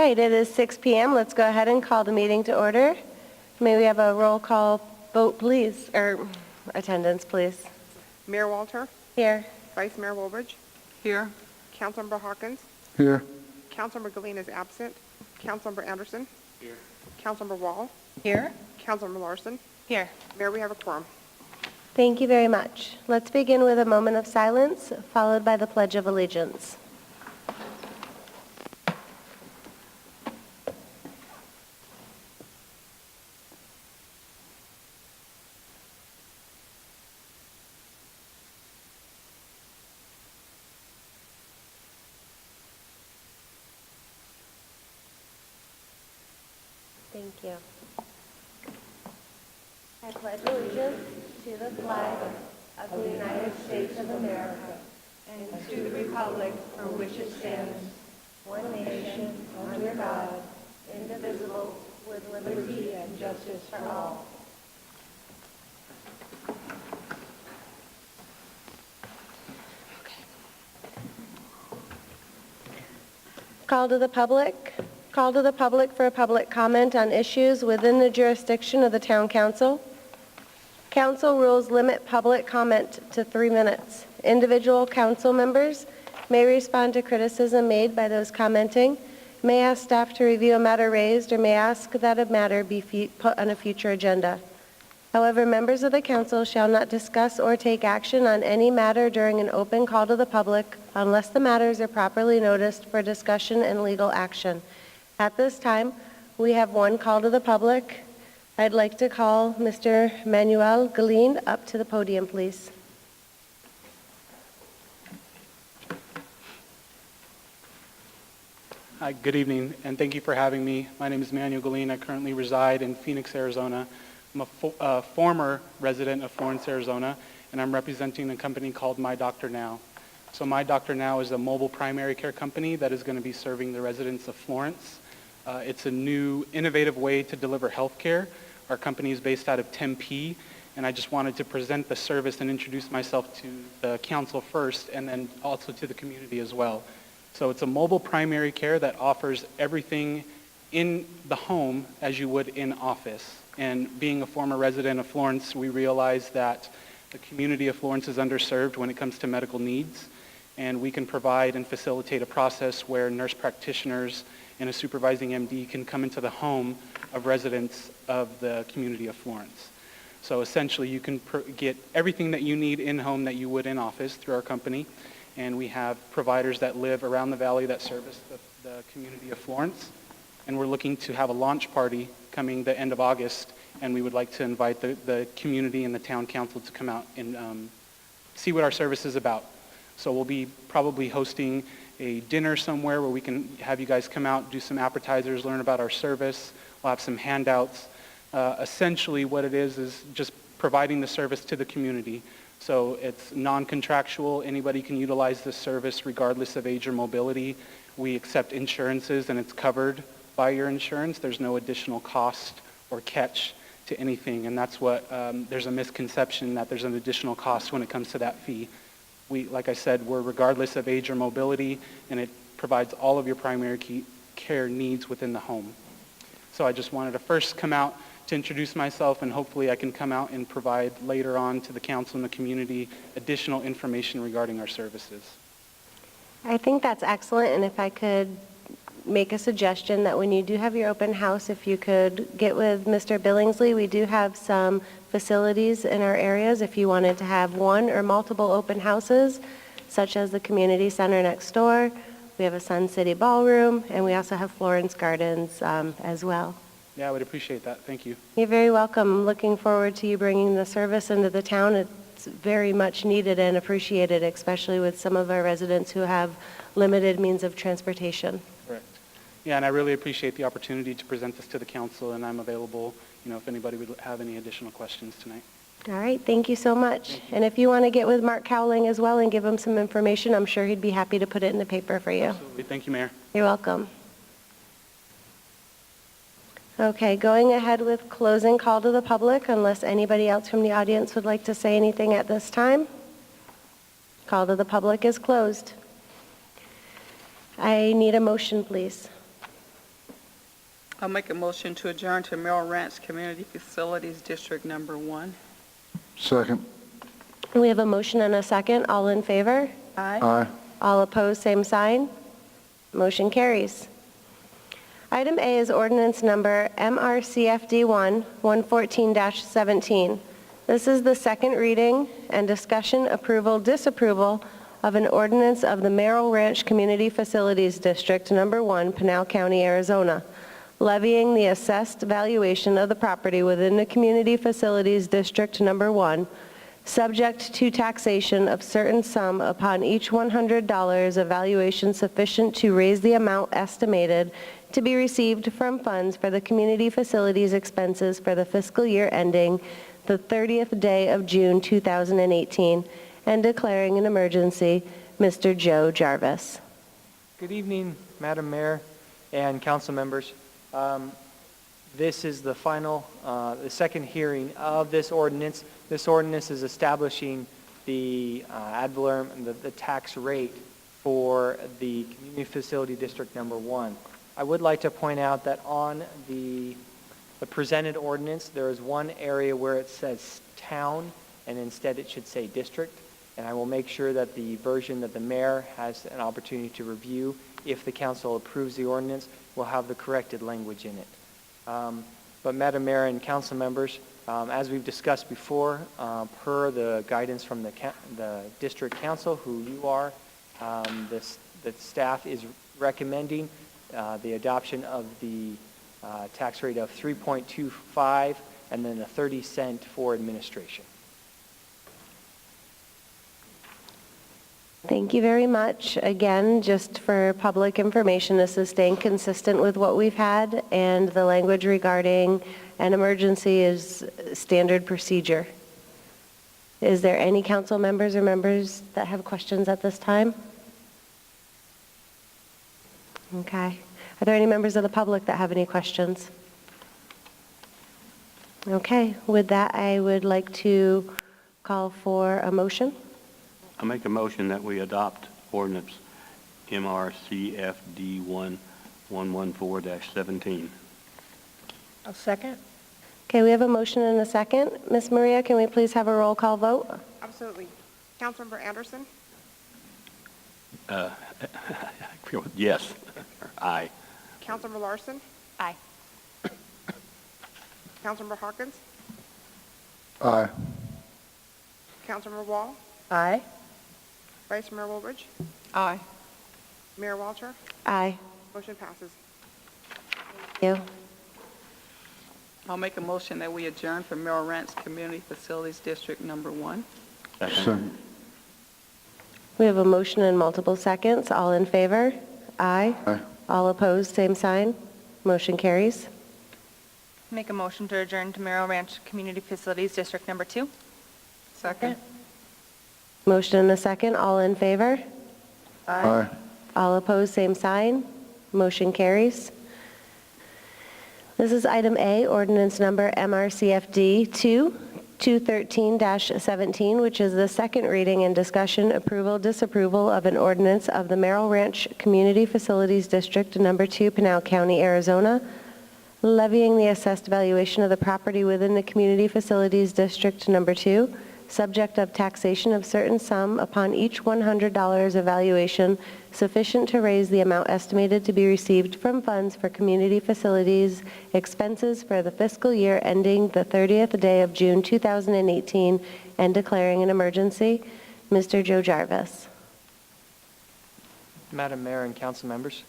right, it is 6 p.m. Let's go ahead and call the meeting to order. May we have a roll call vote, please, or attendance, please. Mayor Walter. Here. Vice Mayor Woolbridge. Here. Councilmember Hawkins. Here. Councilmember Galene is absent. Councilmember Anderson. Here. Councilmember Wall. Here. Councilmember Larson. Here. Mayor, we have a quorum. Thank you very much. Let's begin with a moment of silence, followed by the Pledge of Allegiance. Thank you. I pledge allegiance to the flag of the United States of America and to the republic for which it stands, one nation, under God, indivisible, with liberty and justice for all. Call to the public. Call to the public for a public comment on issues within the jurisdiction of the Town Council. Council rules limit public comment to 3 minutes. Individual council members may respond to criticism made by those commenting, may ask staff to review a matter raised, or may ask that a matter be put on a future agenda. However, members of the council shall not discuss or take action on any matter during an open call to the public unless the matters are properly noticed for discussion and legal action. At this time, we have one call to the public. I'd like to call Mr. Manuel Galene up to the podium, please. Hi, good evening, and thank you for having me. My name is Manuel Galene. I currently reside in Phoenix, Arizona. I'm a former resident of Florence, Arizona, and I'm representing a company called My Doctor Now. So My Doctor Now is a mobile primary care company that is going to be serving the residents of Florence. It's a new, innovative way to deliver health care. Our company is based out of Tempe, and I just wanted to present the service and introduce myself to the council first, and then also to the community as well. So it's a mobile primary care that offers everything in the home as you would in office. And being a former resident of Florence, we realize that the community of Florence is underserved when it comes to medical needs, and we can provide and facilitate a process where nurse practitioners and a supervising MD can come into the home of residents of the community of Florence. So essentially, you can get everything that you need in-home that you would in office through our company, and we have providers that live around the valley that service the community of Florence, and we're looking to have a launch party coming the end of August, and we would like to invite the community and the town council to come out and see what our service is about. So we'll be probably hosting a dinner somewhere where we can have you guys come out, do some appetizers, learn about our service. We'll have some handouts. Essentially what it is just providing the service to the community. So it's non-contractual. Anybody can utilize this service regardless of age or mobility. We accept insurances and it's covered by your insurance. There's no additional cost or catch to anything, and that's what, there's a misconception that there's an additional cost when it comes to that fee. Like I said, we're regardless of age or mobility, and it provides all of your primary care needs within the home. So I just wanted to first come out to introduce myself, and hopefully I can come out and provide later on to the council and the community additional information regarding our services. I think that's excellent, and if I could make a suggestion that when you do have your open house, if you could get with Mr. Billingsley, we do have some facilities in our areas if you wanted to have one or multiple open houses, such as the community center next door. We have a Sun City Ballroom, and we also have Florence Gardens as well. Yeah, I would appreciate that. Thank you. You're very welcome. I'm looking forward to you bringing the service into the town. It's very much needed and appreciated, especially with some of our residents who have limited means of transportation. Correct. Yeah, and I really appreciate the opportunity to present this to the council, and I'm available, if anybody would have any additional questions tonight. All right, thank you so much. And if you want to get with Mark Cowling as well and give him some information, I'm sure he'd be happy to put it in the paper for you. Absolutely. Thank you, Mayor. You're welcome. Okay, going ahead with closing call to the public, unless anybody else from the audience would like to say anything at this time. Call to the public is closed. I need a motion, please. I'll make a motion to adjourn to Merrill Ranch Community Facilities District Number 1. Second. We have a motion and a second. All in favor? Aye. Aye. All opposed, same sign. Motion carries. Item A is ordinance number MRCFD 114-17. This is the second reading and discussion, approval, disapproval of an ordinance of the Merrill Ranch Community Facilities District Number 1, Pinal County, Arizona, levying the assessed valuation of the property within the Community Facilities District Number 1, subject to taxation of certain sum upon each $100 of valuation sufficient to raise the amount estimated to be received from funds for the community facilities expenses for the fiscal year ending the 30th day of June 2018, and declaring an emergency. Mr. Joe Jarvis. Good evening, Madam Mayor and council members. This is the second hearing of this ordinance. This ordinance is establishing the ad valorem, the tax rate for the Community Facility District Number 1. I would like to point out that on the presented ordinance, there is one area where it says town, and instead it should say district. And I will make sure that the version that the mayor has an opportunity to review, if the council approves the ordinance, will have the corrected language in it. But Madam Mayor and council members, as we've discussed before, per the guidance from the district council, who you are, the staff is recommending the adoption of the tax rate of 3.25 and then a 30-cent for administration. Thank you very much. Again, just for public information, this is staying consistent with what we've had, and the language regarding an emergency is standard procedure. Is there any council members or members that have questions at this time? Okay. Are there any members of the public that have any questions? Okay. With that, I would like to call for a motion. I make a motion that we adopt ordinance MRCFD 1114-17. I'll second. Okay, we have a motion and a second. Ms. Maria, can we please have a roll call vote? Absolutely. Councilmember Anderson, Yes. Aye. Councilmember Larson, Aye. Councilmember Hawkins, Aye. Councilmember Wall, Aye. Vice Mayor Woolridge, Aye. Mayor Walter. Aye. Motion passes. Thank you. I'll make a motion that we adjourn for Merrill Ranch Community Facilities District Number 1. Second. We have a motion and multiple seconds. All in favor? Aye. Aye. All opposed, same sign. Motion carries. Make a motion to adjourn to Merrill Ranch Community Facilities District Number 2. Second. Motion and a second. All in favor? Aye. All opposed, same sign. Motion carries. This is item A, ordinance number MRCFD 213-17, which is the second reading and discussion, approval, disapproval of an ordinance of the Merrill Ranch Community Facilities District Number 2, Pinal County, Arizona, levying the assessed valuation of the property within the Community Facilities District Number 2, subject of taxation of certain sum upon each $100 of valuation sufficient to raise the amount estimated to be received from funds for community facilities expenses for the fiscal year ending the 30th day of June 2018 and declaring an emergency. Mr. Joe Jarvis. Madam Mayor and council members,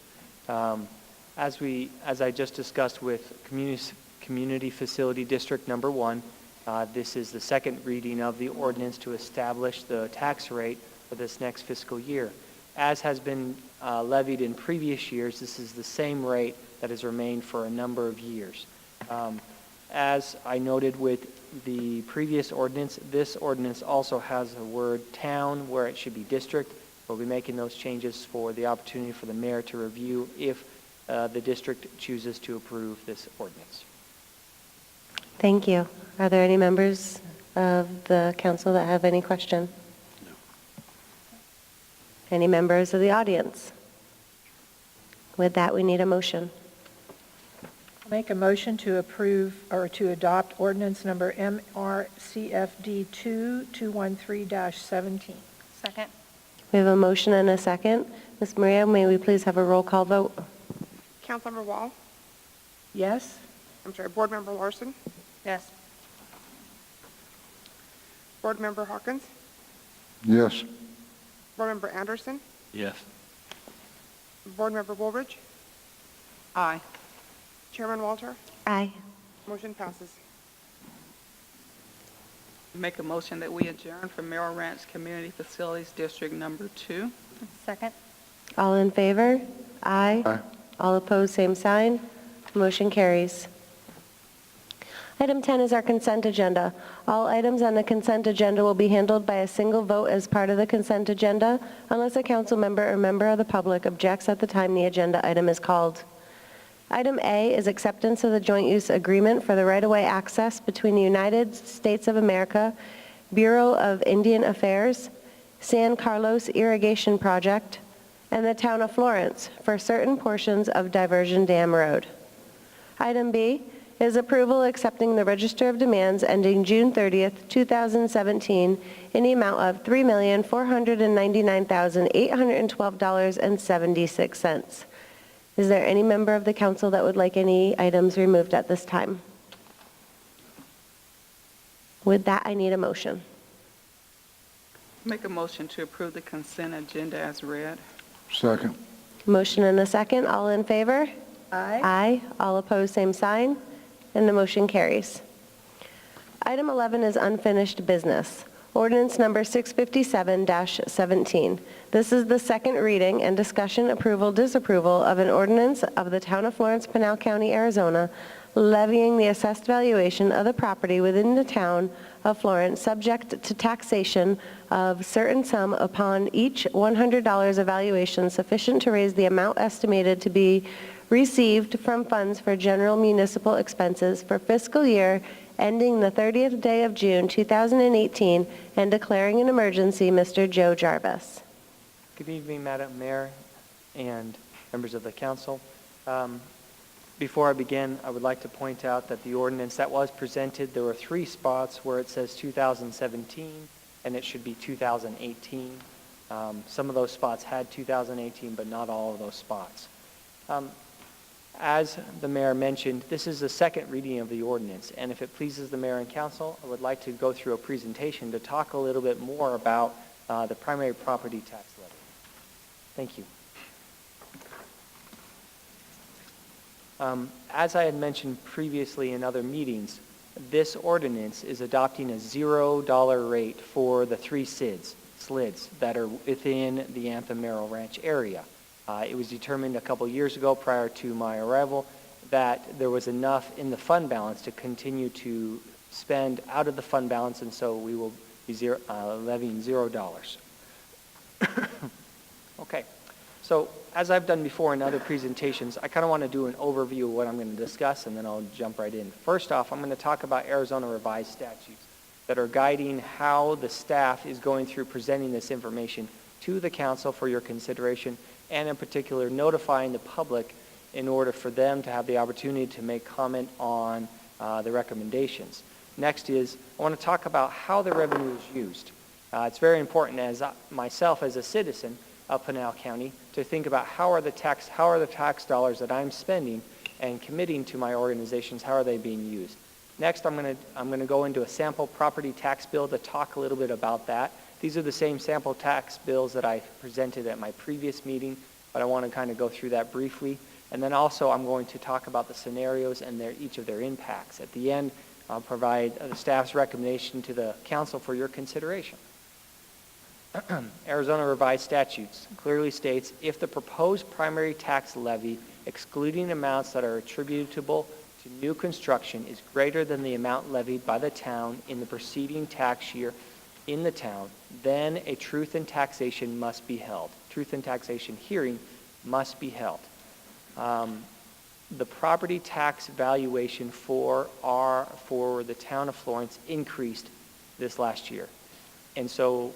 as I just discussed with Community Facility District Number 1, this is the second reading of the ordinance to establish the tax rate for this next fiscal year. As has been levied in previous years, this is the same rate that has remained for a number of years. As I noted with the previous ordinance, this ordinance also has the word town where it should be district. We'll be making those changes for the opportunity for the mayor to review if the district chooses to approve this ordinance. Thank you. Are there any members of the council that have any question? No. Any members of the audience? With that, we need a motion. I'll Make a motion to approve or to adopt ordinance number MRCFD 2213-17. Second. We have a motion and a second. Ms. Maria, may we please have a roll call vote? Councilmember Wall. Yes? Board Member Larson. Yes. Board Member Hawkins. Yes. Board Member Anderson. Yes. Board Member Woolridge. Aye. Chairman Walter. Aye. Motion passes. Make a motion that we adjourn for Merrill Ranch Community Facilities District Number 2. Second. All in favor? Aye. Aye. All opposed, same sign. Motion carries. Item 10 is our consent agenda. All items on the consent agenda will be handled by a single vote as part of the consent agenda, unless a council member or member of the public objects at the time the agenda item is called. Item A is acceptance of the joint use agreement for the right-of-way access between the United States of America, Bureau of Indian Affairs, San Carlos Irrigation Project, and the town of Florence for certain portions of Diversion Dam Road. Item B is approval accepting the Register of Demands ending June 30th, 2017 in the amount of $3,499,812.76. Is there any member of the council that would like any items removed at this time? With that, I need a motion. Make a motion to approve the consent agenda as read. Second. Motion and a second. All in favor? Aye. Aye. All opposed, same sign. And the motion carries. Item 11 is unfinished business. Ordinance number 657-17. This is the second reading and discussion, approval, disapproval of an ordinance of the Town of Florence, Pinal County, Arizona, levying the assessed valuation of the property within the Town of Florence, subject to taxation of certain sum upon each $100 of valuation sufficient to raise the amount estimated to be received from funds for general municipal expenses for fiscal year ending the 30th day of June 2018 and declaring an emergency. Mr. Joe Jarvis. Good evening, Madam Mayor and members of the council. Before I begin, I would like to point out that the ordinance that was presented, there were 3 spots where it says 2017 and it should be 2018. Some of those spots had 2018, but not all of those spots. As the mayor mentioned, this is the second reading of the ordinance, and if it pleases the mayor and council, I would like to go through a presentation to talk a little bit more about the primary property tax levy. Thank you. As I had mentioned previously in other meetings, this ordinance is adopting a $0 rate for the 3 slids that are within the Anthem Merrill Ranch area. It was determined a couple years ago prior to my arrival that there was enough in the fund balance to continue to spend out of the fund balance, and so we will be levying $0. Okay, so as I've done before in other presentations, I kind of want to do an overview of what I'm going to discuss, and then I'll jump right in. First off, I'm going to talk about Arizona revised statutes that are guiding how the staff is going through presenting this information to the council for your consideration, and in particular notifying the public in order for them to have the opportunity to make comment on the recommendations. Next is, I want to talk about how the revenue is used. It's very important as myself as a citizen of Pinal County to think about how are the tax dollars that I'm spending and committing to my organizations, how are they being used. Next, I'm going to go into a sample property tax bill to talk a little bit about that. These are the same sample tax bills that I presented at my previous meeting, but I want to kind of go through that briefly. And then also I'm going to talk about the scenarios and each of their impacts. At the end, I'll provide the staff's recommendation to the council for your consideration. Arizona revised statutes clearly states if the proposed primary tax levy, excluding amounts that are attributable to new construction, is greater than the amount levied by the town in the preceding tax year in the town, then a truth in taxation must be held. Truth in taxation hearing must be held. The property tax valuation for the town of Florence increased this last year. And so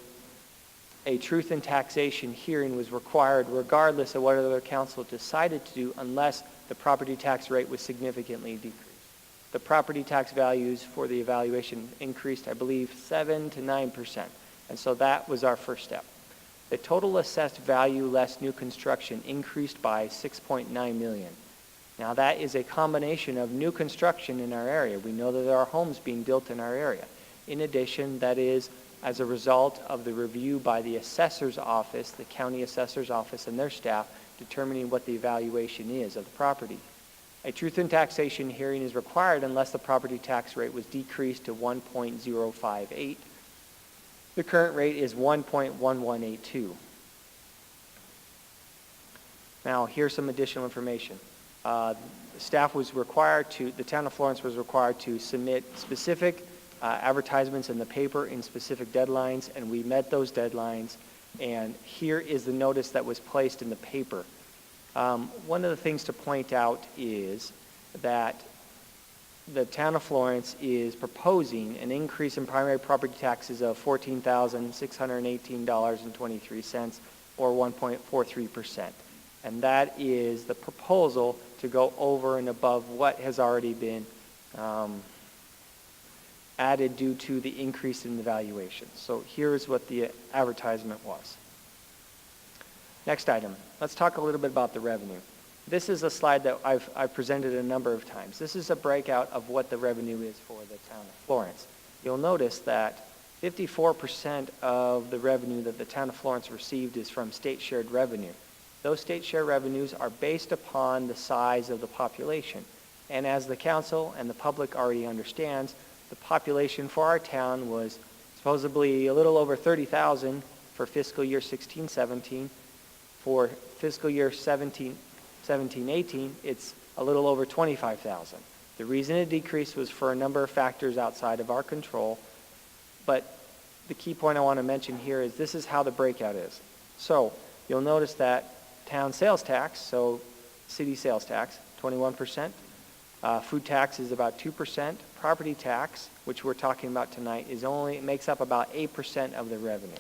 a truth in taxation hearing was required regardless of what other council decided to do, unless the property tax rate was significantly decreased. The property tax values for the evaluation increased, I believe, 7 to 9%. And so that was our first step. The total assessed value less new construction increased by $6.9 million. Now that is a combination of new construction in our area. We know that there are homes being built in our area. In addition, that is as a result of the review by the assessor's office, the county assessor's office and their staff, determining what the evaluation is of the property. A truth in taxation hearing is required unless the property tax rate was decreased to 1.058. The current rate is 1.1182. Now, here's some additional information. The town of Florence was required to submit specific advertisements in the paper in specific deadlines, and we met those deadlines. And here is the notice that was placed in the paper. One of the things to point out is that the town of Florence is proposing an increase in primary property taxes of $14,618.23, or 1.43%. And that is the proposal to go over and above what has already been added due to the increase in the valuation. So here's what the advertisement was. Next item. Let's talk a little bit about the revenue. This is a slide that I've presented a number of times. This is a breakout of what the revenue is for the town of Florence. You'll notice that 54% of the revenue that the town of Florence received is from state shared revenue. Those state share revenues are based upon the size of the population. And as the council and the public already understands, the population for our town was supposedly a little over 30,000 for fiscal year 16-17. For fiscal year 17-18, it's a little over 25,000. The reason it decreased was for a number of factors outside of our control, but the key point I want to mention here is this is how the breakout is. So you'll notice that town sales tax, so city sales tax, 21%. Food tax is about 2%. Property tax, which we're talking about tonight, makes up about 8% of the revenue.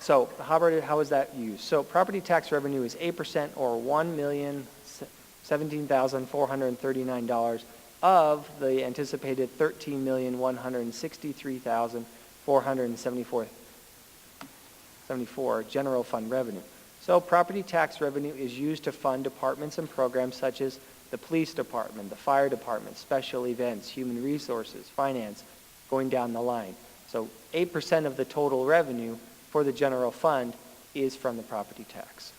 So how is that used? So property tax revenue is 8%, or $1,017,439 of the anticipated $13,163,474 general fund revenue. So property tax revenue is used to fund departments and programs such as the police department, the fire department, special events, human resources, finance, going down the line. So 8% of the total revenue for the general fund is from the property tax.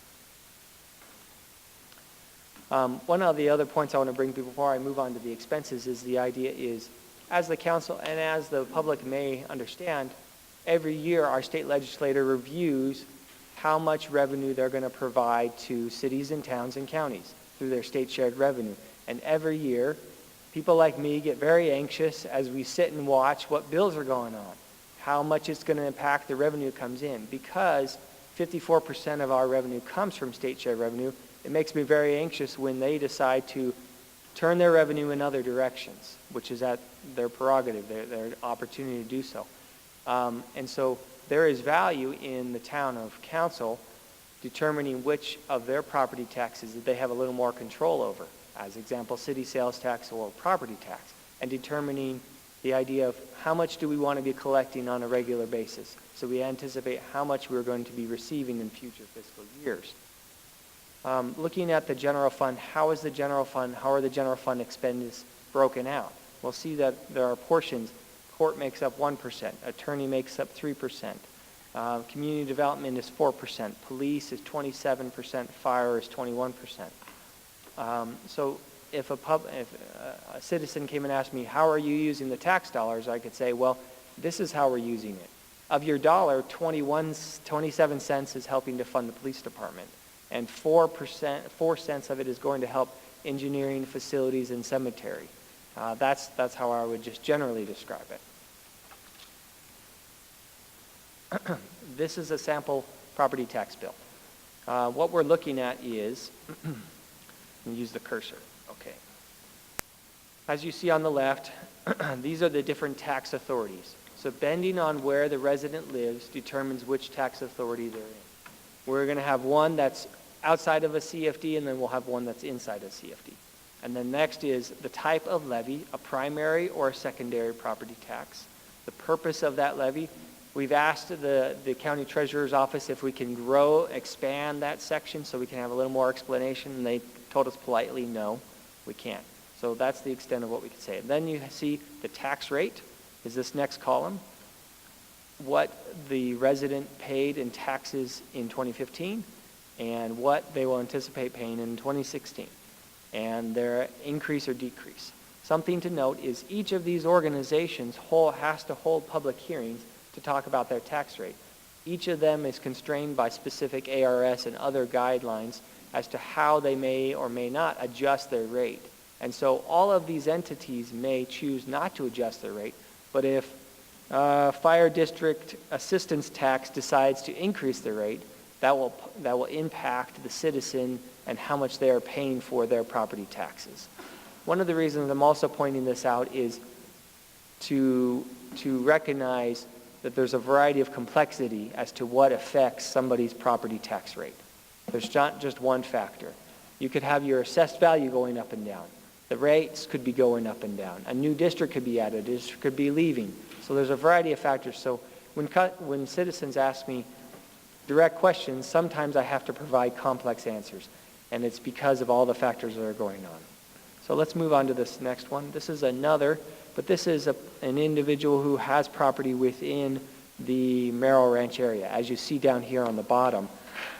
One of the other points I want to bring before I move on to the expenses is the idea is, as the council and as the public may understand, every year our state legislature reviews how much revenue they're going to provide to cities and towns and counties through their state shared revenue. And every year, people like me get very anxious as we sit and watch what bills are going on, how much it's going to impact the revenue that comes in. Because 54% of our revenue comes from state shared revenue, it makes me very anxious when they decide to turn their revenue in other directions, which is at their prerogative, their opportunity to do so. And so there is value in the town of council determining which of their property taxes that they have a little more control over, as example, city sales tax or property tax, and determining the idea of how much do we want to be collecting on a regular basis. So we anticipate how much we're going to be receiving in future fiscal years. Looking at the general fund, how are the general fund expenses broken out? We'll see that there are portions. Court makes up 1%, attorney makes up 3%, community development is 4%, police is 27%, fire is 21%. So if a citizen came and asked me, how are you using the tax dollars, I could say, well, this is how we're using it. Of your dollar, 27 cents is helping to fund the police department, and 4 cents of it is going to help engineering, facilities, and cemetery. That's how I would just generally describe it. This is a sample property tax bill. What we're looking at is, let me use the cursor. Okay. As you see on the left, these are the different tax authorities. So depending on where the resident lives determines which tax authority they're in. We're going to have one that's outside of a CFD, and then we'll have one that's inside a CFD. And then next is the type of levy, a primary or a secondary property tax. The purpose of that levy, we've asked the county treasurer's office if we can expand that section so we can have a little more explanation, and they told us politely, no, we can't. So that's the extent of what we can say. And then you see the tax rate is this next column. What the resident paid in taxes in 2015 and what they will anticipate paying in 2016 and their increase or decrease. Something to note is each of these organizations has to hold public hearings to talk about their tax rate. Each of them is constrained by specific ARS and other guidelines as to how they may or may not adjust their rate. And so all of these entities may choose not to adjust their rate, but if fire district assistance tax decides to increase the rate, that will impact the citizen and how much they are paying for their property taxes. One of the reasons I'm also pointing this out is to recognize that there's a variety of complexity as to what affects somebody's property tax rate. There's not just one factor. You could have your assessed value going up and down. The rates could be going up and down. A new district could be added. A district could be leaving. So there's a variety of factors. So when citizens ask me direct questions, sometimes I have to provide complex answers. And it's because of all the factors that are going on. So let's move on to this next one. This is another, but this is an individual who has property within the Merrill Ranch area. As you see down here on the bottom,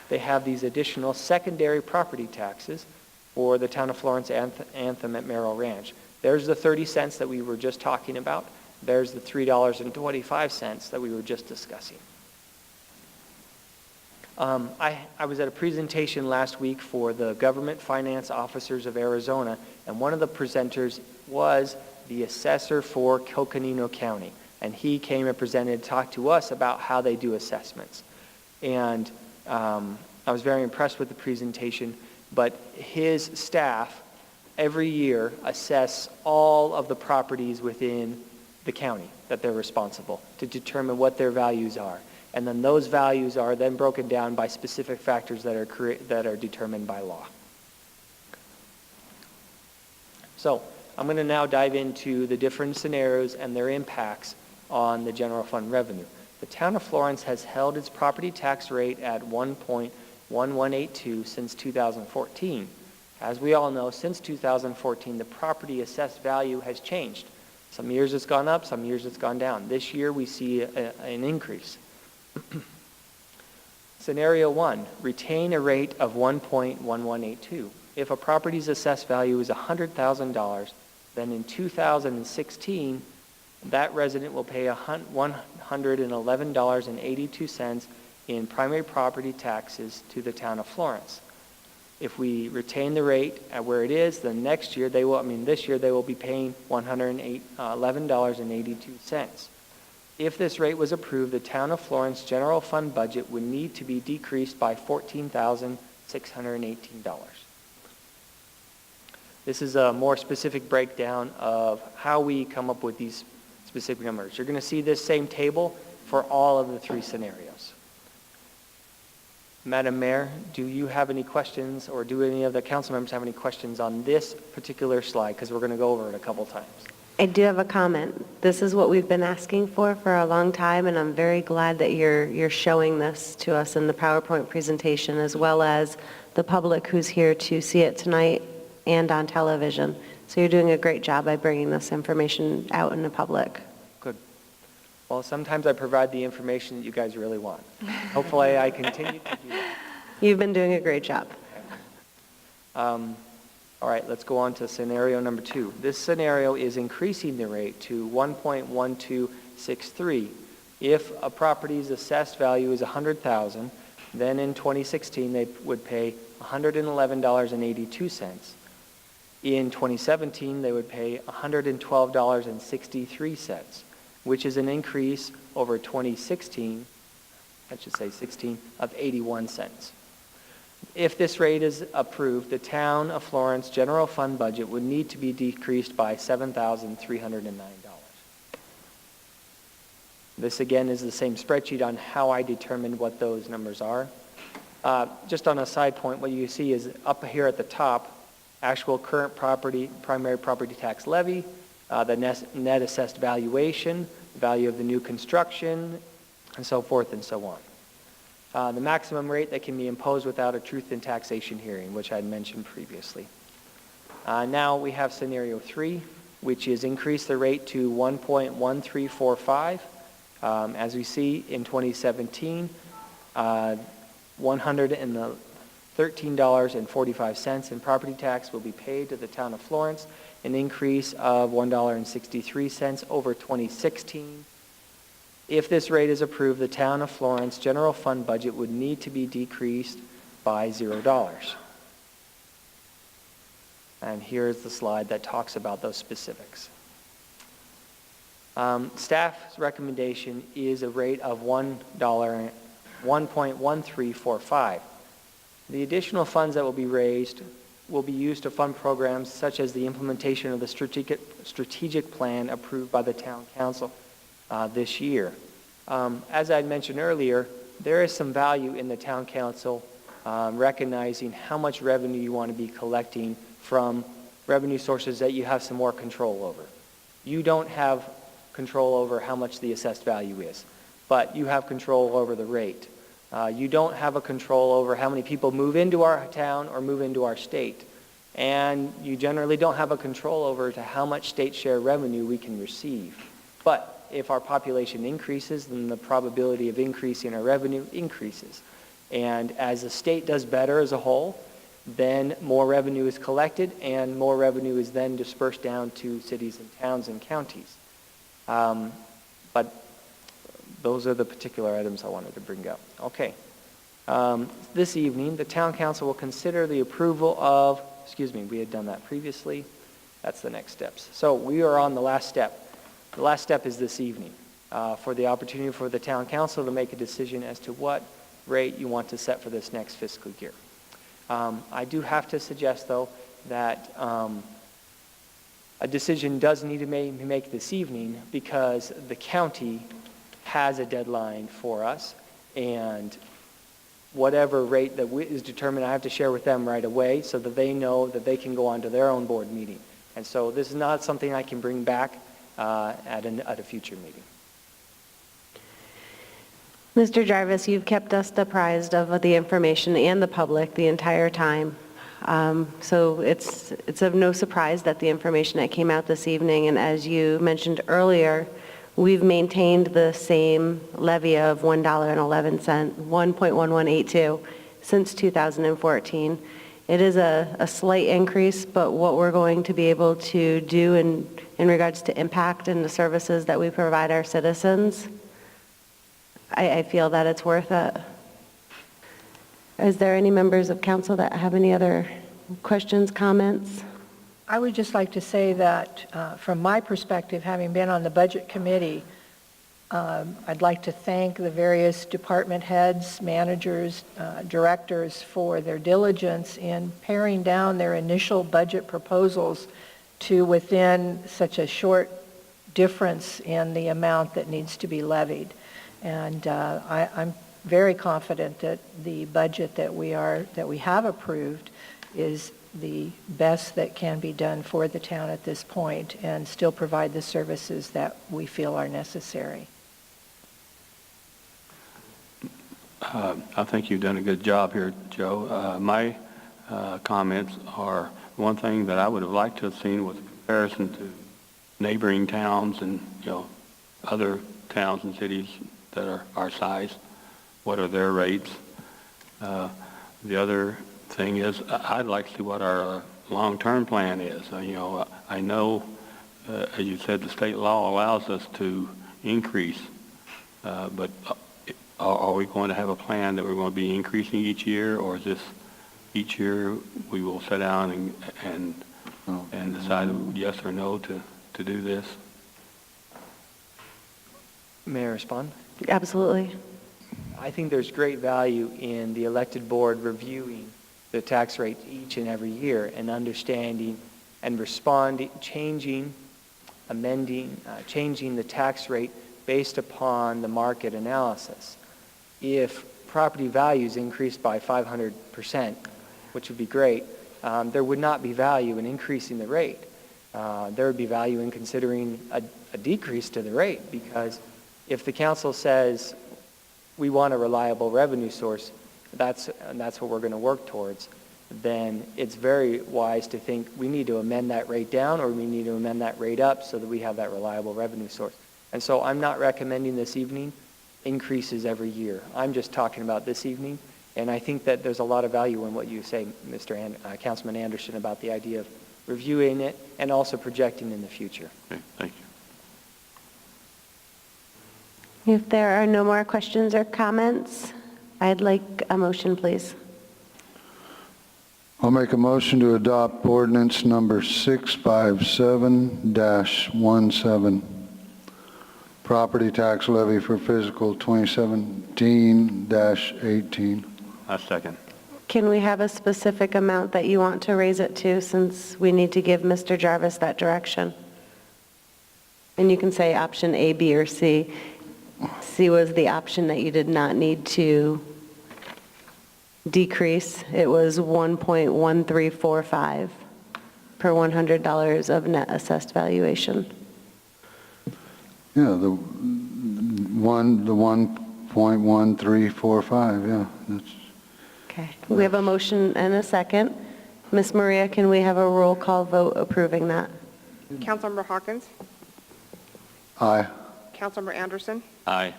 they have these additional secondary property taxes for the town of Florence Anthem at Merrill Ranch. There's the 30 cents that we were just talking about. There's the $3.25 that we were just discussing. I was at a presentation last week for the Government Finance Officers of Arizona, and one of the presenters was the assessor for Coconino County. And he came and presented, talked to us about how they do assessments. And I was very impressed with the presentation, but his staff every year assess all of the properties within the county that they're responsible to determine what their values are. And then those values are then broken down by specific factors that are determined by law. So I'm going to now dive into the different scenarios and their impacts on the general fund revenue. The town of Florence has held its property tax rate at 1.1182 since 2014. As we all know, since 2014, the property assessed value has changed. Some years it's gone up, some years it's gone down. This year we see an increase. Scenario 1, retain a rate of 1.1182. If a property's assessed value is $100,000, then in 2016, that resident will pay $111.82 in primary property taxes to the town of Florence. If we retain the rate at where it is, then this year they will be paying $111.82. If this rate was approved, the town of Florence general fund budget would need to be decreased by $14,618. This is a more specific breakdown of how we come up with these specific numbers. You're going to see this same table for all of the three scenarios. Madam Mayor, do you have any questions, or do any of the council members have any questions on this particular slide? Because we're going to go over it a couple times. I do have a comment. This is what we've been asking for a long time, and I'm very glad that you're showing this to us in the PowerPoint presentation, as well as the public who's here to see it tonight and on television. So you're doing a great job by bringing this information out in the public. Good. Well, sometimes I provide the information that you guys really want. Hopefully I continue to do that. You've been doing a great job. All right, let's go on to scenario number 2. This scenario is increasing the rate to 1.1263. If a property's assessed value is $100,000, then in 2016 they would pay $111.82. In 2017 they would pay $112.63, which is an increase over 2016, I should say 16, of 81 cents. If this rate is approved, the town of Florence general fund budget would need to be decreased by $7,309. This again is the same spreadsheet on how I determined what those numbers are. Just on a side point, what you see is up here at the top, actual current primary property tax levy, the net assessed valuation, the value of the new construction, and so forth and so on. The maximum rate that can be imposed without a truth in taxation hearing, which I had mentioned previously. Now we have scenario 3, which is increase the rate to 1.1345. As we see in 2017, $113.45 in property tax will be paid to the town of Florence, an increase of $1.63 over 2016. If this rate is approved, the town of Florence general fund budget would need to be decreased by $0. And here's the slide that talks about those specifics. Staff's recommendation is a rate of $1.1345. The additional funds that will be raised will be used to fund programs such as the implementation of the strategic plan approved by the town council this year. As I mentioned earlier, there is some value in the town council recognizing how much revenue you want to be collecting from revenue sources that you have some more control over. You don't have control over how much the assessed value is, but you have control over the rate. You don't have a control over how many people move into our town or move into our state. And you generally don't have a control over to how much state share revenue we can receive. But if our population increases, then the probability of increasing our revenue increases. And as the state does better as a whole, then more revenue is collected and more revenue is then dispersed down to cities and towns and counties. But those are the particular items I wanted to bring up. Okay. This evening, the town council will consider the approval of, we had done that previously. That's the next steps. So we are on the last step. The last step is this evening for the opportunity for the town council to make a decision as to what rate you want to set for this next fiscal year. I do have to suggest, though, that a decision does need to be made this evening because the county has a deadline for us, and whatever rate that is determined, I have to share with them right away so that they know that they can go on to their own board meeting. And so this is not something I can bring back at a future meeting. Mr. Jarvis, you've kept us apprised of the information and the public the entire time. So it's of no surprise that the information that came out this evening, and as you mentioned earlier, we've maintained the same levy of $1.11, 1.1182 since 2014. It is a slight increase, but what we're going to be able to do in regards to impact and the services that we provide our citizens, I feel that it's worth it. Is there any members of council that have any other questions, comments? I would just like to say that from my perspective, having been on the budget committee, I'd like to thank the various department heads, managers, directors for their diligence in paring down their initial budget proposals to within such a short difference in the amount that needs to be levied. And I'm very confident that the budget that we have approved is the best that can be done for the town at this point and still provide the services that we feel are necessary. I think you've done a good job here, Joe. My comments are one thing that I would have liked to have seen was a comparison to neighboring towns and other towns and cities that are our size. What are their rates? The other thing is I'd like to see what our long-term plan is. I know, as you said, the state law allows us to increase, but are we going to have a plan that we're going to be increasing each year, or is this each year we will sit down and decide yes or no to do this? May I respond? Absolutely. I think there's great value in the elected board reviewing the tax rate each and every year and understanding and responding, changing, amending, changing the tax rate based upon the market analysis. If property values increased by 500%, which would be great, there would not be value in increasing the rate. There would be value in considering a decrease to the rate, because if the council says we want a reliable revenue source, that's what we're going to work towards, then it's very wise to think we need to amend that rate down or we need to amend that rate up so that we have that reliable revenue source. And so I'm not recommending this evening increases every year. I'm just talking about this evening, and I think that there's a lot of value in what you say, Councilman Anderson, about the idea of reviewing it and also projecting in the future. Okay, thank you. If there are no more questions or comments, I'd like a motion, please. I'll make a motion to adopt ordinance number 657-17, property tax levy for fiscal 2017-18. I second. Can we have a specific amount that you want to raise it to, since we need to give Mr. Jarvis that direction? And you can say option A, B, or C. C was the option that you did not need to decrease. It was 1.1345 per $100 of net assessed valuation. Yeah, the 1.1345, yeah. That's. Okay. We have a motion and a second. Ms. Maria, can we have a roll call vote approving that? Councilmember Hawkins, Aye. Councilmember Anderson, Aye.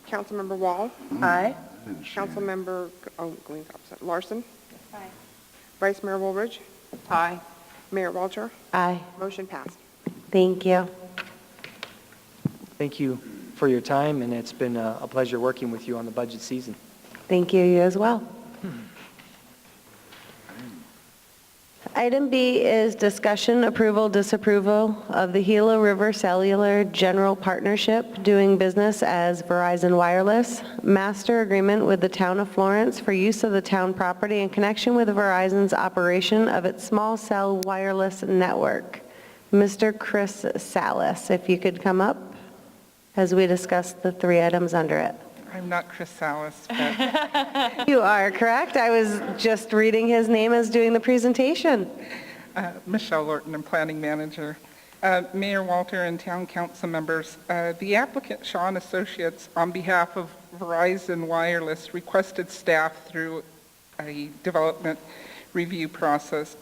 Councilmember Wall, Aye. Councilmember, Glean's absent, Larson. Aye. Vice Mayor Woolridge, Aye. Mayor Walter. Aye. Motion passed. Thank you. Thank you for your time, and it's been a pleasure working with you on the budget season. Thank you as well. Item B is discussion, approval, disapproval of the Gila River Cellular General Partnership doing business as Verizon Wireless, master agreement with the town of Florence for use of the town property in connection with Verizon's operation of its small cell wireless network. Mr. Chris Salas, if you could come up as we discuss the three items under it. I'm not Chris Salas, but You are correct. I was just reading his name as doing the presentation. Michelle Lorton, I'm planning manager. Mayor Walter and town council members, the applicant Shaw and Associates, on behalf of Verizon Wireless, requested staff through a design review process,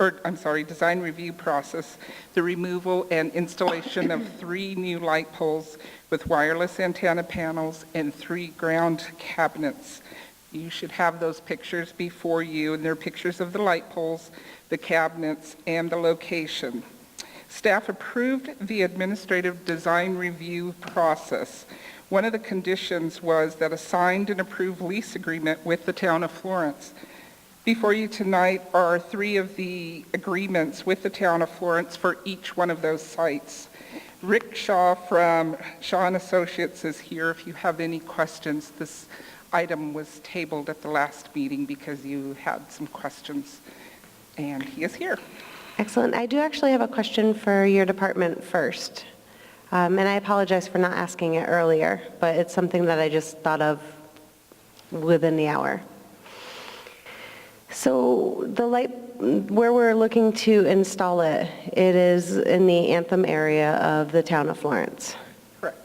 the removal and installation of 3 new light poles with wireless antenna panels and 3 ground cabinets. You should have those pictures before you, and they're pictures of the light poles, the cabinets, and the location. Staff approved the administrative design review process. One of the conditions was that a signed and approved lease agreement with the town of Florence. Before you tonight are 3 of the agreements with the town of Florence for each one of those sites. Rick Shaw from Shaw and Associates is here if you have any questions. This item was tabled at the last meeting because you had some questions, and he is here. Excellent. I do actually have a question for your department first. And I apologize for not asking it earlier, but it's something that I just thought of within the hour. So the light, where we're looking to install it, it is in the Anthem area of the town of Florence. Correct.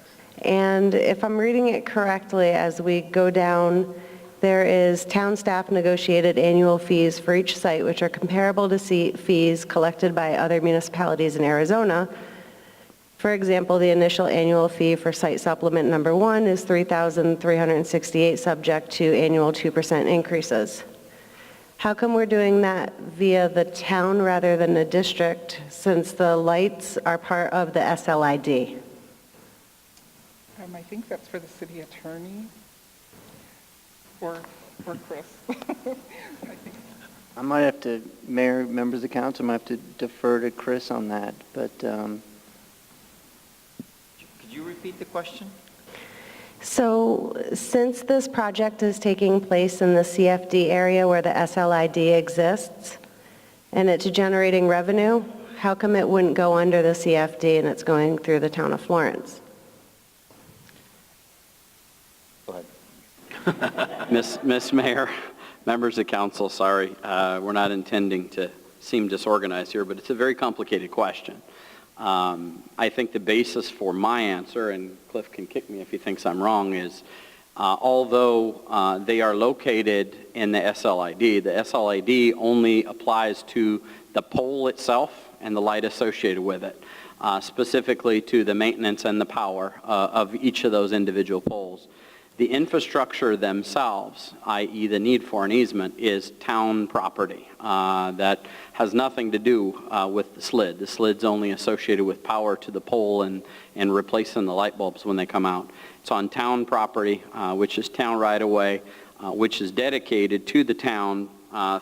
And if I'm reading it correctly, as we go down, there is town staff negotiated annual fees for each site, which are comparable to fees collected by other municipalities in Arizona. For example, the initial annual fee for site supplement number 1 is $3,368, subject to annual 2% increases. How come we're doing that via the town rather than the district, since the lights are part of the SLID? I think that's for the city attorney or Chris. I think. I might have to, Mayor, members of the council, might have to defer to Chris on that, but Could you repeat the question? So since this project is taking place in the CFD area where the SLID exists, and it's generating revenue, how come it wouldn't go under the CFD and it's going through the town of Florence? Go ahead. Miss Mayor, members of council, sorry, we're not intending to seem disorganized here, but it's a very complicated question. I think the basis for my answer, and Cliff can kick me if he thinks I'm wrong, is although they are located in the SLID, the SLID only applies to the pole itself and the light associated with it, specifically to the maintenance and the power of each of those individual poles. The infrastructure themselves, i.e. the need for an easement, is town property. That has nothing to do with the SLID. The SLID's only associated with power to the pole and replacing the light bulbs when they come out. It's on town property, which is town right-of-way, which is dedicated to the town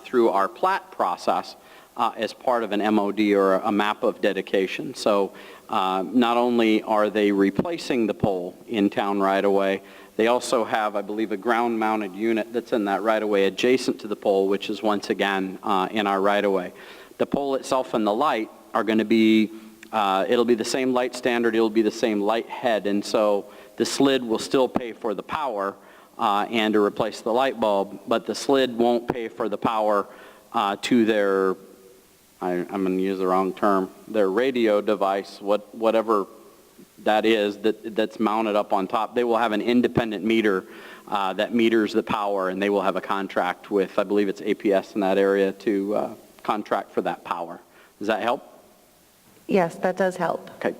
through our plat process as part of an MOD or a map of dedication. So not only are they replacing the pole in town right-of-way, they also have, I believe, a ground-mounted unit that's in that right-of-way adjacent to the pole, which is once again in our right-of-way. The pole itself and the light are going to be, it'll be the same light standard, it'll be the same light head, and so the SLID will still pay for the power and to replace the light bulb, but the SLID won't pay for the power to their, I'm going to use the wrong term, their radio device, whatever that is, that's mounted up on top. They will have an independent meter that meters the power, and they will have a contract with, I believe it's APS in that area, to contract for that power. Does that help? Yes, that does help. Okay.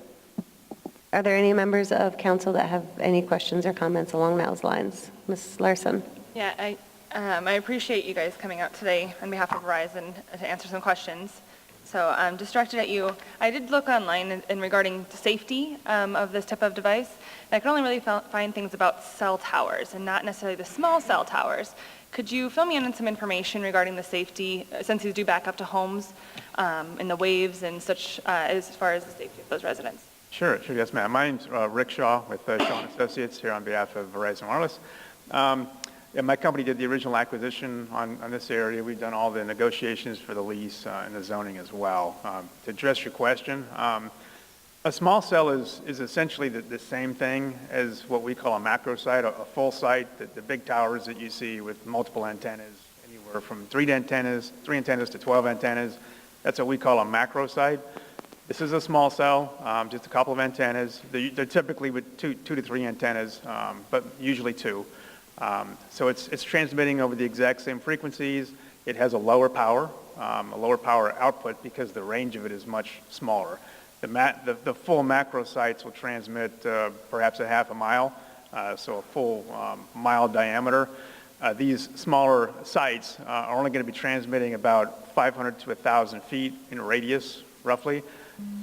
Are there any members of council that have any questions or comments along those lines? Ms. Larson? Yeah, I appreciate you guys coming out today on behalf of Verizon to answer some questions. So I'm just directed at you. I did look online in regarding the safety of this type of device. And I could only really find things about cell towers and not necessarily the small cell towers. Could you fill me in on some information regarding the safety, since these do back up to homes and the waves and such, as far as the safety of those residents? Sure, yes, ma'am. My name's Rick Shaw with Shaw & Associates here on behalf of Verizon Wireless. Yeah, my company did the original acquisition on this area. We've done all the negotiations for the lease and the zoning as well. To address your question, a small cell is essentially the same thing as what we call a macro site, a full site, the big towers that you see with multiple antennas, anywhere from 3 antennas to 12 antennas. That's what we call a macro site. This is a small cell, just a couple of antennas. They're typically with two to three antennas, but usually 2. So it's transmitting over the exact same frequencies. It has a lower power output because the range of it is much smaller. The full macro sites will transmit perhaps a half a mile, so a full mile diameter. These smaller sites are only going to be transmitting about 500 to 1,000 feet in radius, roughly.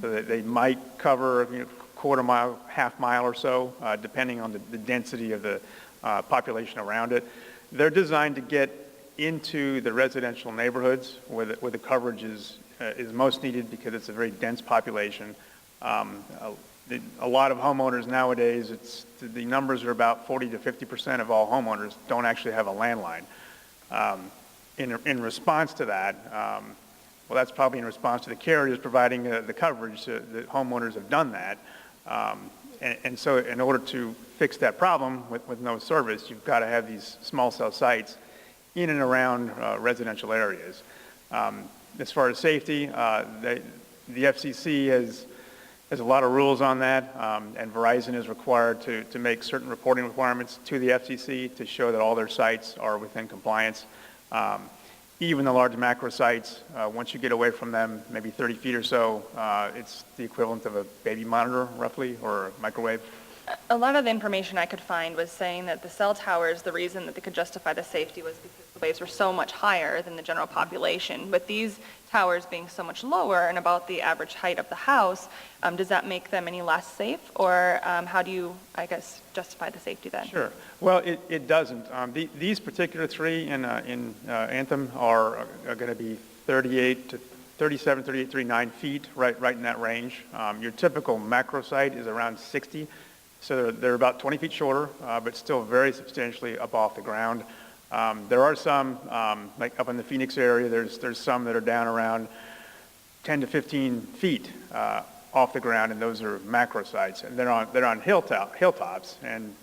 So that they might cover quarter mile, half mile or so, depending on the density of the population around it. They're designed to get into the residential neighborhoods where the coverage is most needed because it's a very dense population. A lot of homeowners nowadays, the numbers are about 40 to 50% of all homeowners don't actually have a landline. In response to that, well, that's probably in response to the carriers providing the coverage. The homeowners have done that. And so in order to fix that problem with no service, you've got to have these small cell sites in and around residential areas. As far as safety, the FCC has a lot of rules on that, and Verizon is required to make certain reporting requirements to the FCC to show that all their sites are within compliance. Even the large macro sites, once you get away from them, maybe 30 feet or so, it's the equivalent of a baby monitor, roughly, or a microwave. A lot of the information I could find was saying that the cell towers, the reason that they could justify the safety was because the waves were so much higher than the general population. But these towers being so much lower and about the average height of the house, does that make them any less safe? Or how do you, I guess, justify the safety then? Sure. Well, it doesn't. These particular 3 in Anthem are going to be 38 to 37, 38, 39 feet, right in that range. Your typical macro site is around 60. So they're about 20 feet shorter, but still very substantially up off the ground. There are some, like up in the Phoenix area, there's some that are down around 10 to 15 feet off the ground, and those are macro sites. And they're on hilltops, and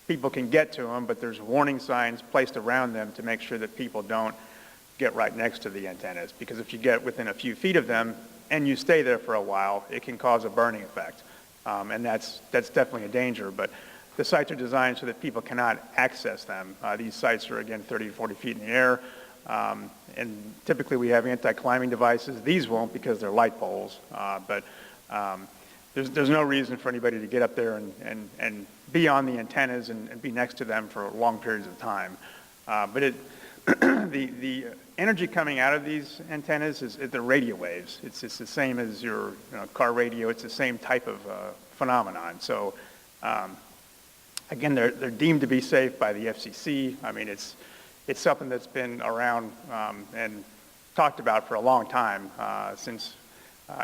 people can get to them, but there's warning signs placed around them to make sure that people don't get right next to the antennas. Because if you get within a few feet of them and you stay there for a while, it can cause a burning effect. And that's definitely a danger. But the sites are designed so that people cannot access them. These sites are, again, 30 to 40 feet in the air. And typically we have anti-climbing devices. These won't because they're light poles. But there's no reason for anybody to get up there and be on the antennas and be next to them for long periods of time. But the energy coming out of these antennas is the radio waves. It's the same as your car radio. It's the same type of phenomenon. So again, they're deemed to be safe by the FCC. I mean, it's something that's been around and talked about for a long time. Since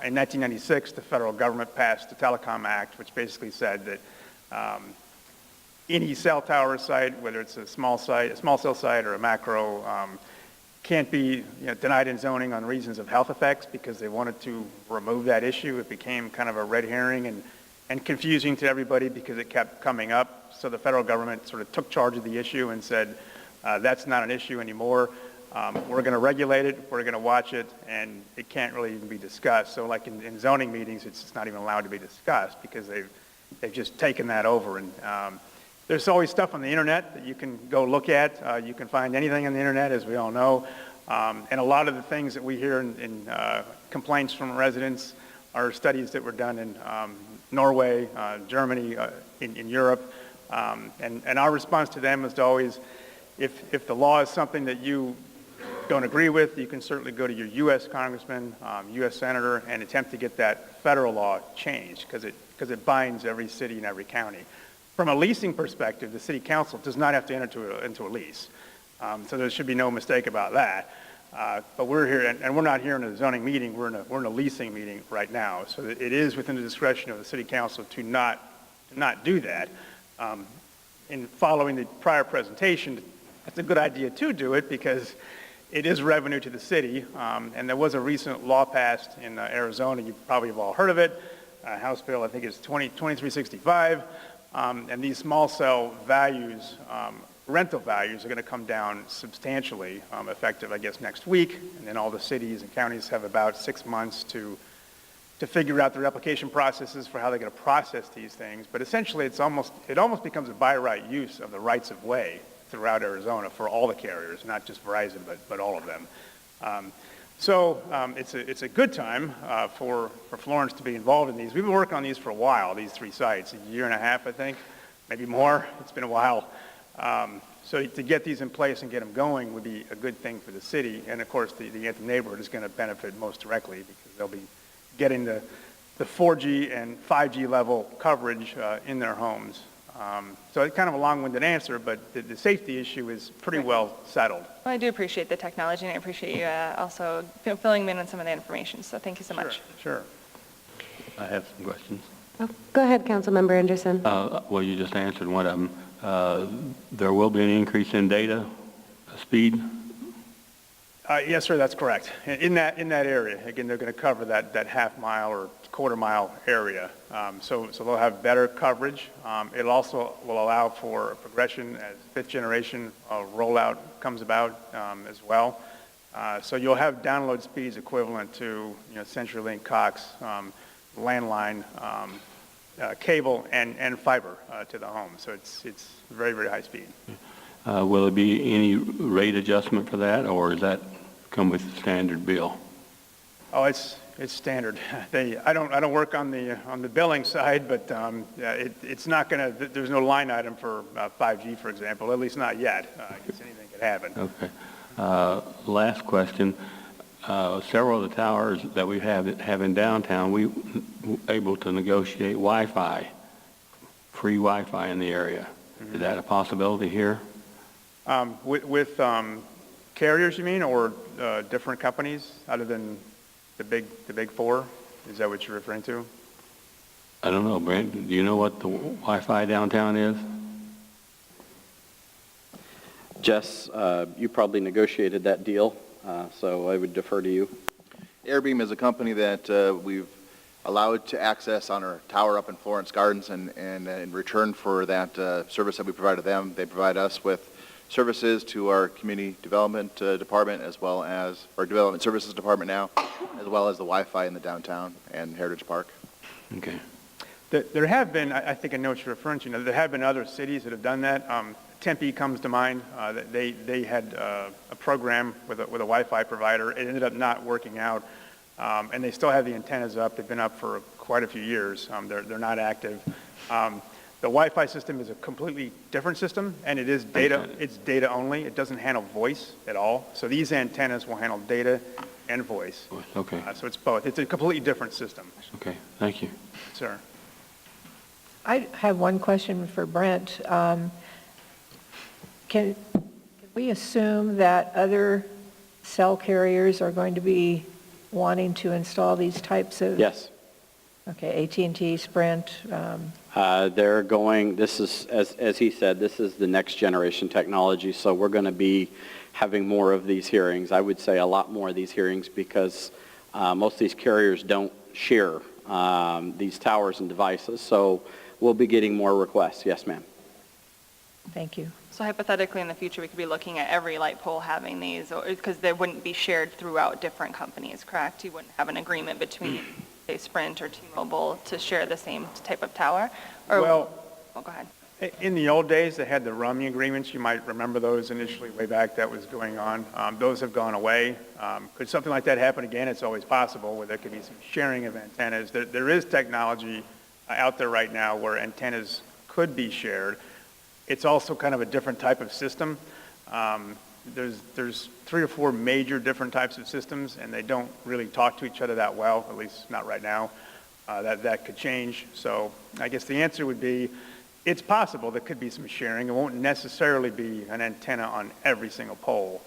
in 1996, the federal government passed the Telecom Act, which basically said that any cell tower site, whether it's a small cell site or a macro, can't be denied in zoning on reasons of health effects because they wanted to remove that issue. It became kind of a red herring and confusing to everybody because it kept coming up. So the federal government sort of took charge of the issue and said, that's not an issue anymore. We're going to regulate it, we're going to watch it, and it can't really even be discussed. So like in zoning meetings, it's just not even allowed to be discussed because they've just taken that over. And there's always stuff on the internet that you can go look at. You can find anything on the internet, as we all know. And a lot of the things that we hear in complaints from residents are studies that were done in Norway, Germany, in Europe. And our response to them is to always, if the law is something that you don't agree with, you can certainly go to your U.S. congressman, U.S. senator, and attempt to get that federal law changed because it binds every city and every county. From a leasing perspective, the city council does not have to enter into a lease. So there should be no mistake about that. But we're here, and we're not here in a zoning meeting, we're in a leasing meeting right now. So it is within the discretion of the city council to not do that. In following the prior presentation, it's a good idea to do it because it is revenue to the city. And there was a recent law passed in Arizona, you probably have all heard of it, House Bill, I think it's 2365. And these small cell values, rental values, are going to come down substantially, effective, I guess, next week. And then all the cities and counties have about 6 months to figure out their application processes for how they're going to process these things. But essentially, it almost becomes a by right use of the rights of way throughout Arizona for all the carriers, not just Verizon, but all of them. So it's a good time for Florence to be involved in these. We've been working on these for a while, these 3 sites, a year and a half, I think, maybe more. It's been a while. So to get these in place and get them going would be a good thing for the city. And of course, the Anthem neighborhood is going to benefit most directly because they'll be getting the 4G and 5G level coverage in their homes. So it's kind of a long-winded answer, but the safety issue is pretty well settled. Well, I do appreciate the technology, and I appreciate you also filling me in on some of the information, so thank you so much. Sure. I have some questions. Oh, go ahead, Councilmember Anderson. Well, you just answered one of them. There will be an increase in data speed? Yes, sir, that's correct. In that area, again, they're going to cover that half-mile or quarter-mile area. So they'll have better coverage. It also will allow for progression as fifth-generation rollout comes about as well. So you'll have download speeds equivalent to CenturyLink, Cox, landline, cable, and fiber to the home. So it's very, very high speed. Will there be any rate adjustment for that, or does that come with the standard bill? Oh, it's standard. I don't work on the billing side, but it's not going to. There's no line item for 5G, for example. At least not yet. I guess anything could happen. Okay. Last question. Several of the towers that we have in downtown, we able to negotiate Wi-Fi, free Wi-Fi in the area. Mm-hmm. Is that a possibility here? With carriers, you mean, or different companies other than the big 4? Is that what you're referring to? I don't know, Brent. Do you know what the Wi-Fi downtown is? Jess, you probably negotiated that deal, so I would defer to you. Airbeam is a company that we've allowed to access on our tower up in Florence Gardens, and in return for that service that we provided them, they provide us with services to our community development department, as well as our development services department now, as well as the Wi-Fi in the downtown and Heritage Park. Okay. There have been, I think I know what you're referring to, there have been other cities that have done that. Tempe comes to mind. They had a program with a Wi-Fi provider. It ended up not working out, and they still have the antennas up. They've been up for quite a few years. They're not active. The Wi-Fi system is a completely different system, and it is data. It's data only. It doesn't handle voice at all. So these antennas will handle data and voice. Okay. So it's both. It's a completely different system. Okay. Thank you. Sir. I have one question for Brent. Can we assume that other cell carriers are going to be wanting to install these types of? Yes. Okay, AT&T, Sprint. They're going, this is, as he said, this is the next generation technology, so we're going to be having more of these hearings. I would say a lot more of these hearings because most of these carriers don't share these towers and devices, so we'll be getting more requests. Yes, ma'am. Thank you. So hypothetically, in the future, we could be looking at every light pole having these, because they wouldn't be shared throughout different companies, correct? You wouldn't have an agreement between, say, Sprint or T-Mobile to share the same type of tower? Or, Well, oh, go ahead. in the old days, they had the roaming agreements. You might remember those initially way back that was going on. Those have gone away. Could something like that happen again? It's always possible where there could be some sharing of antennas. There is technology out there right now where antennas could be shared. It's also kind of a different type of system. There's 3 or 4 major different types of systems, and they don't really talk to each other that well, at least not right now. That could change. So I guess the answer would be, it's possible there could be some sharing. It won't necessarily be an antenna on every single pole.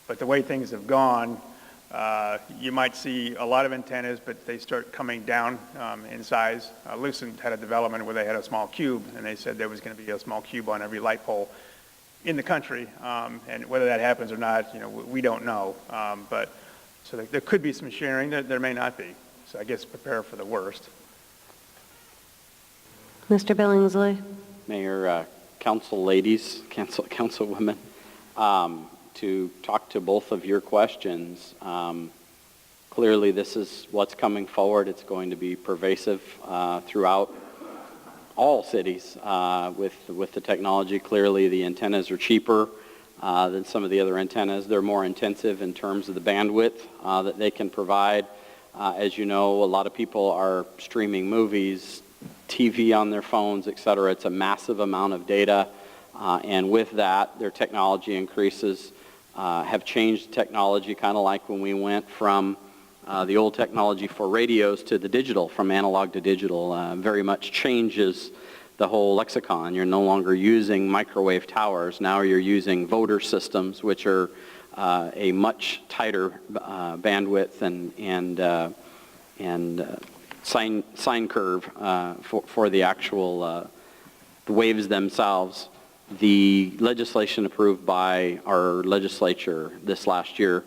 But the way things have gone, you might see a lot of antennas, but they start coming down in size. Lucent had a development where they had a small cube, and they said there was going to be a small cube on every light pole in the country. And whether that happens or not, we don't know. But so there could be some sharing. There may not be. So I guess prepare for the worst. Mr. Billingsley. Mayor, council ladies, councilwomen, to talk to both of your questions. Clearly, this is what's coming forward. It's going to be pervasive throughout all cities with the technology. Clearly, the antennas are cheaper than some of the other antennas. They're more intensive in terms of the bandwidth that they can provide. As you know, a lot of people are streaming movies, TV on their phones, et cetera. It's a massive amount of data. And with that, their technology increases, have changed technology, kind of like when we went from the old technology for radios to the digital, from analog to digital. Very much changes the whole lexicon. You're no longer using microwave towers. Now you're using voter systems, which are a much tighter bandwidth and sine curve for the actual the waves themselves. The legislation approved by our legislature this last year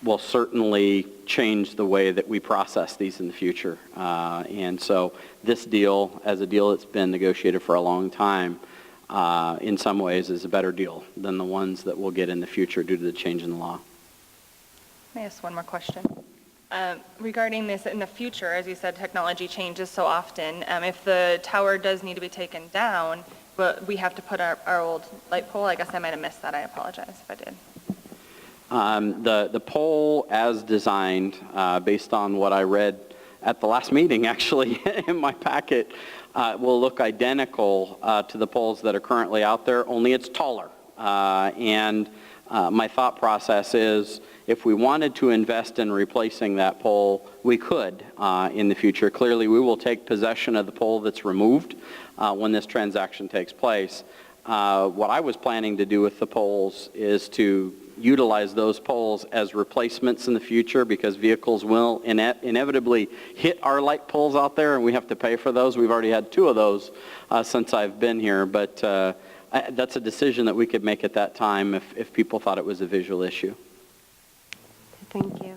will certainly change the way that we process these in the future. And so this deal, as a deal that's been negotiated for a long time, in some ways is a better deal than the ones that we'll get in the future due to the change in the law. May I ask one more question? Regarding this in the future, as you said, technology changes so often. If the tower does need to be taken down, but we have to put our old light pole, I guess I might have missed that. I apologize if I did. The pole as designed, based on what I read at the last meeting actually in my packet, will look identical to the poles that are currently out there, only it's taller. And my thought process is, if we wanted to invest in replacing that pole, we could in the future. Clearly, we will take possession of the pole that's removed when this transaction takes place. What I was planning to do with the poles is to utilize those poles as replacements in the future, because vehicles will inevitably hit our light poles out there, and we have to pay for those. We've already had 2 of those since I've been here, but that's a decision that we could make at that time if people thought it was a visual issue. Thank you.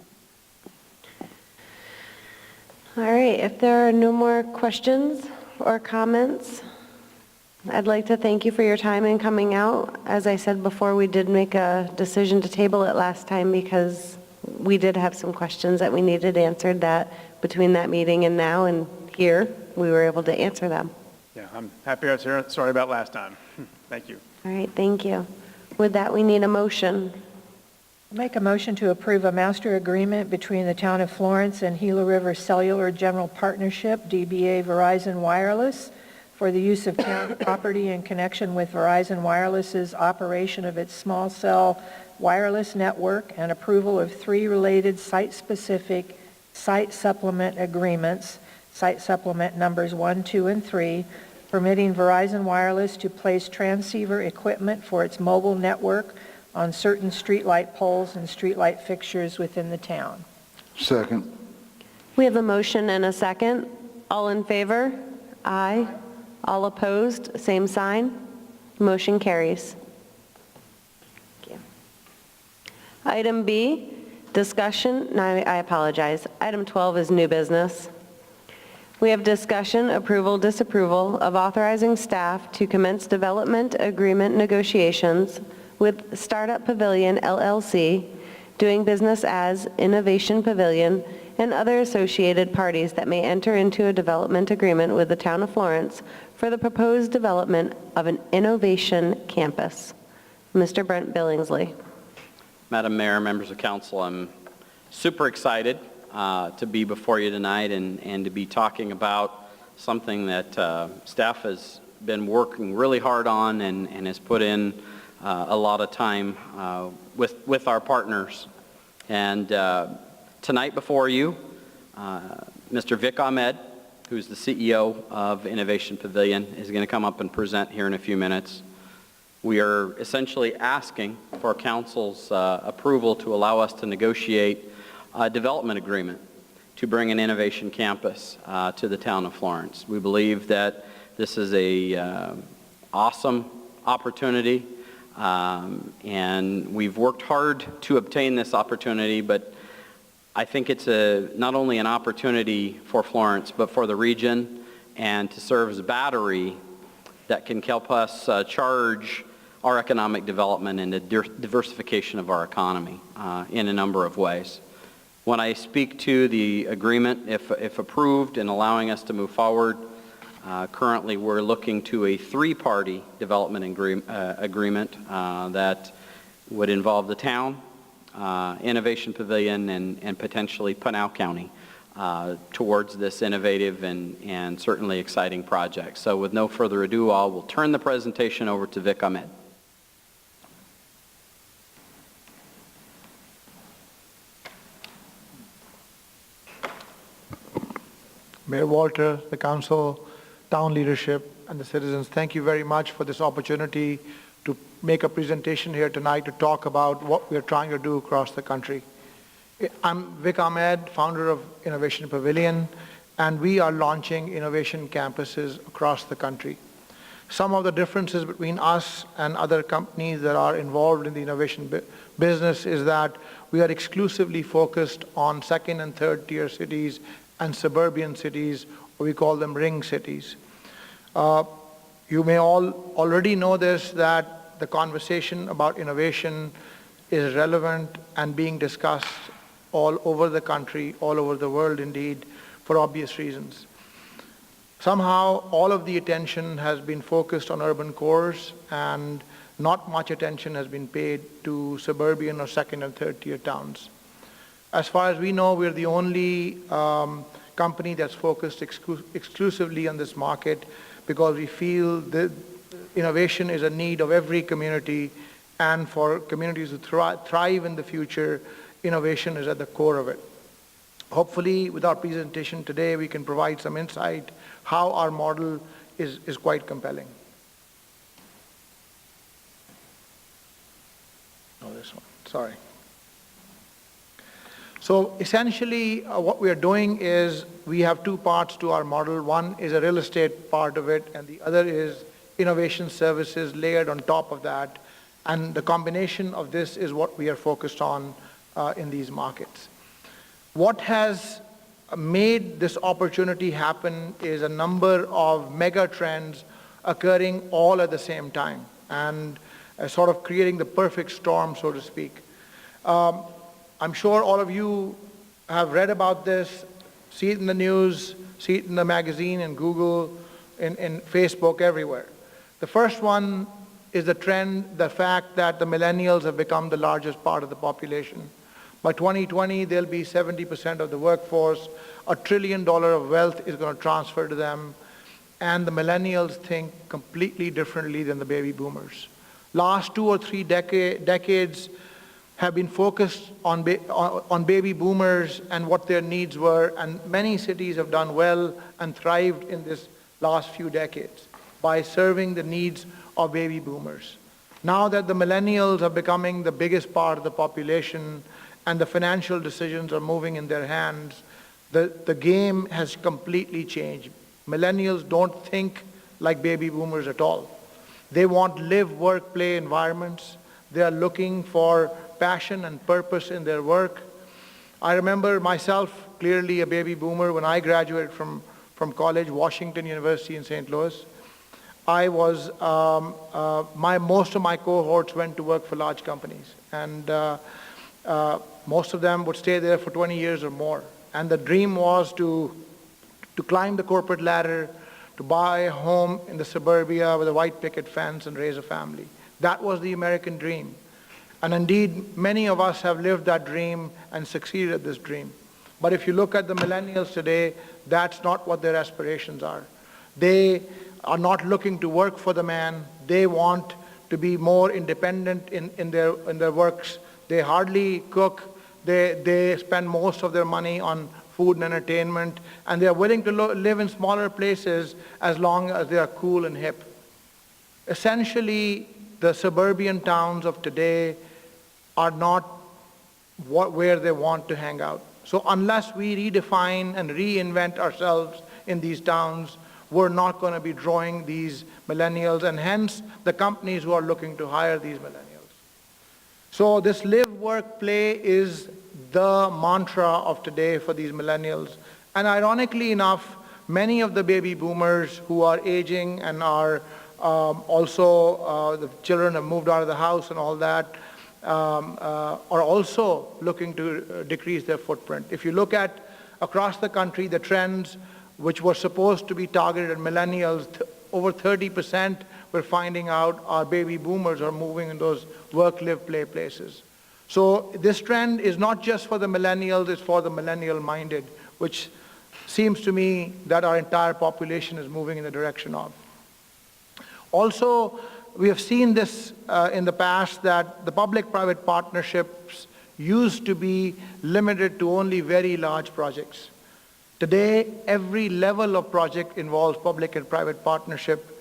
All right, if there are no more questions or comments, I'd like to thank you for your time in coming out. As I said before, we did make a decision to table it last time because we did have some questions that we needed answered that between that meeting and now and here, we were able to answer them. Yeah, I'm happy I was here. Sorry about last time. Thank you. All right, thank you. With that, we need a motion. Make a motion to approve a master agreement between the Town of Florence and Gila River Cellular General Partnership, DBA Verizon Wireless, for the use of town property in connection with Verizon Wireless's operation of its small cell wireless network and approval of 3 related site-specific site supplement agreements, site supplement numbers 1, 2, and 3, permitting Verizon Wireless to place transceiver equipment for its mobile network on certain streetlight poles and streetlight fixtures within the town. Second. We have a motion and a second. All in favor? Aye. All opposed? Same sign. Motion carries. Thank you. Item B, discussion, no, I apologize. Item 12 is new business. We have discussion, approval, disapproval of authorizing staff to commence development agreement negotiations with Startup Pavilion LLC, doing business as Innovation Pavilion, and other associated parties that may enter into a development agreement with the Town of Florence for the proposed development of an innovation campus. Mr. Brent Billingsley. Madam Mayor, members of council, I'm super excited to be before you tonight and to be talking about something that staff has been working really hard on and has put in a lot of time with our partners. And tonight before you, Mr. Vic Ahmed, who's the CEO of Innovation Pavilion, is going to come up and present here in a few minutes. We are essentially asking for council's approval to allow us to negotiate a development agreement to bring an innovation campus to the town of Florence. We believe that this is a awesome opportunity, and we've worked hard to obtain this opportunity, but I think it's not only an opportunity for Florence, but for the region, and to serve as a battery that can help us charge our economic development and the diversification of our economy in a number of ways. When I speak to the agreement, if approved and allowing us to move forward, currently we're looking to a 3-party development agreement that would involve the town, Innovation Pavilion, and potentially Pinal County towards this innovative and certainly exciting project. So with no further ado, I will turn the presentation over to Vic Ahmed. Mayor Walter, the council, town leadership, and the citizens, thank you very much for this opportunity to make a presentation here tonight to talk about what we're trying to do across the country. I'm Vic Ahmed, founder of Innovation Pavilion, and we are launching innovation campuses across the country. Some of the differences between us and other companies that are involved in the innovation business is that we are exclusively focused on 2nd and 3rd tier cities and suburban cities, or we call them ring cities. You may all already know this, that the conversation about innovation is relevant and being discussed all over the country, all over the world indeed, for obvious reasons. Somehow all of the attention has been focused on urban cores and not much attention has been paid to suburban or 2nd and 3rd tier towns. As far as we know, we're the only company that's focused exclusively on this market because we feel that innovation is a need of every community, and for communities to thrive in the future, innovation is at the core of it. Hopefully, with our presentation today, we can provide some insight how our model is quite compelling. Oh, this one, sorry. So essentially, what we are doing is we have 2 parts to our model. One is a real estate part of it, and the other is innovation services layered on top of that. And the combination of this is what we are focused on in these markets. What has made this opportunity happen is a number of mega trends occurring all at the same time and sort of creating the perfect storm, so to speak. I'm sure all of you have read about this, see it in the news, see it in the magazine, in Google, in Facebook, everywhere. The first one is the trend, the fact that the millennials have become the largest part of the population. By 2020, they'll be 70% of the workforce. $1 trillion of wealth is going to transfer to them. And the millennials think completely differently than the baby boomers. Last 2 or 3 decades have been focused on baby boomers and what their needs were, and many cities have done well and thrived in this last few decades by serving the needs of baby boomers. Now that the millennials are becoming the biggest part of the population and the financial decisions are moving in their hands, the game has completely changed. Millennials don't think like baby boomers at all. They want live, work, play environments. They are looking for passion and purpose in their work. I remember myself clearly a baby boomer when I graduated from college, Washington University in St. Louis. I was, most of my cohorts went to work for large companies, and most of them would stay there for 20 years or more. And the dream was to climb the corporate ladder, to buy a home in the suburbia with a white picket fence and raise a family. That was the American dream. And indeed, many of us have lived that dream and succeeded at this dream. But if you look at the millennials today, that's not what their aspirations are. They are not looking to work for the man. They want to be more independent in their works. They hardly cook. They spend most of their money on food and entertainment, and they are willing to live in smaller places as long as they are cool and hip. Essentially, the suburban towns of today are not where they want to hang out. So unless we redefine and reinvent ourselves in these towns, we're not going to be drawing these millennials, and hence the companies who are looking to hire these millennials. So this live, work, play is the mantra of today for these millennials. And ironically enough, many of the baby boomers who are aging and are also, the children have moved out of the house and all that, are also looking to decrease their footprint. If you look at across the country, the trends which were supposed to be targeted at millennials, over 30% we're finding out our baby boomers are moving in those work, live, play places. So this trend is not just for the millennials, it's for the millennial-minded, which seems to me that our entire population is moving in the direction of. Also, we have seen this in the past that the public-private partnerships used to be limited to only very large projects. Today, every level of project involves public and private partnership.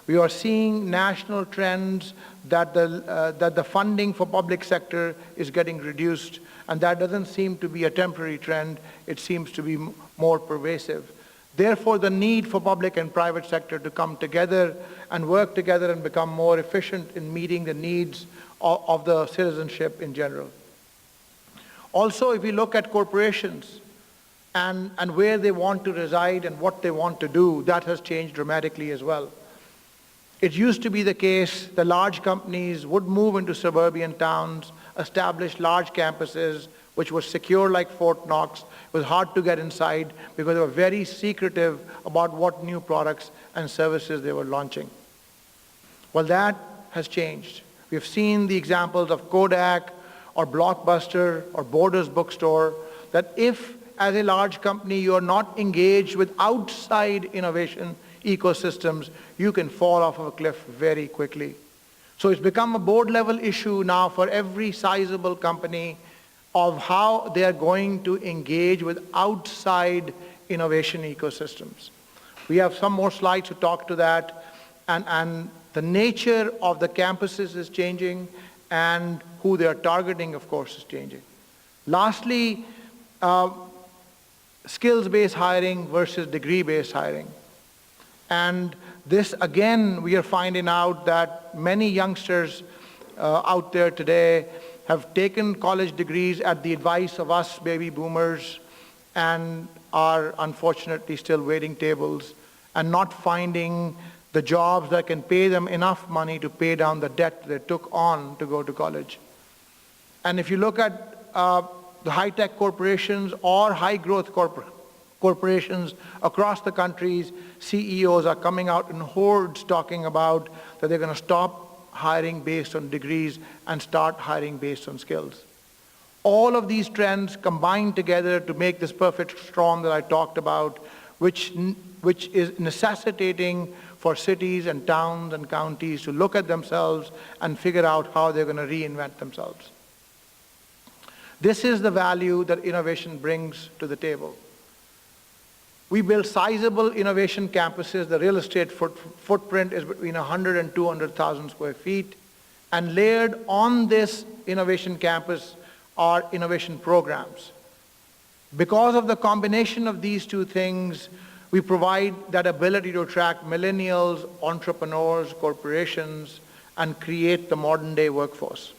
We are seeing national trends that the funding for public sector is getting reduced, and that doesn't seem to be a temporary trend. It seems to be more pervasive. Therefore, the need for public and private sector to come together and work together and become more efficient in meeting the needs of the citizenship in general. Also, if we look at corporations and where they want to reside and what they want to do, that has changed dramatically as well. It used to be the case the large companies would move into suburban towns, establish large campuses, which were secure like Fort Knox. It was hard to get inside because they were very secretive about what new products and services they were launching. Well, that has changed. We've seen the examples of Kodak or Blockbuster or Borders Bookstore, that if as a large company you are not engaged with outside innovation ecosystems, you can fall off of a cliff very quickly. So it's become a board level issue now for every sizable company of how they are going to engage with outside innovation ecosystems. We have some more slides to talk to that, and the nature of the campuses is changing, and who they are targeting, of course, is changing. Lastly, skills-based hiring versus degree-based hiring. And this, again, we are finding out that many youngsters out there today have taken college degrees at the advice of us baby boomers, and are unfortunately still waiting tables and not finding the jobs that can pay them enough money to pay down the debt they took on to go to college. And if you look at the high-tech corporations or high-growth corporations across the countries, CEOs are coming out in hordes talking about that they're going to stop hiring based on degrees and start hiring based on skills. All of these trends combine together to make this perfect storm that I talked about, which is necessitating for cities and towns and counties to look at themselves and figure out how they're going to reinvent themselves. This is the value that innovation brings to the table. We build sizable innovation campuses. The real estate footprint is between 100 and 200,000 square feet. And layered on this innovation campus are innovation programs. Because of the combination of these two things, we provide that ability to attract millennials, entrepreneurs, corporations, and create the modern day workforce.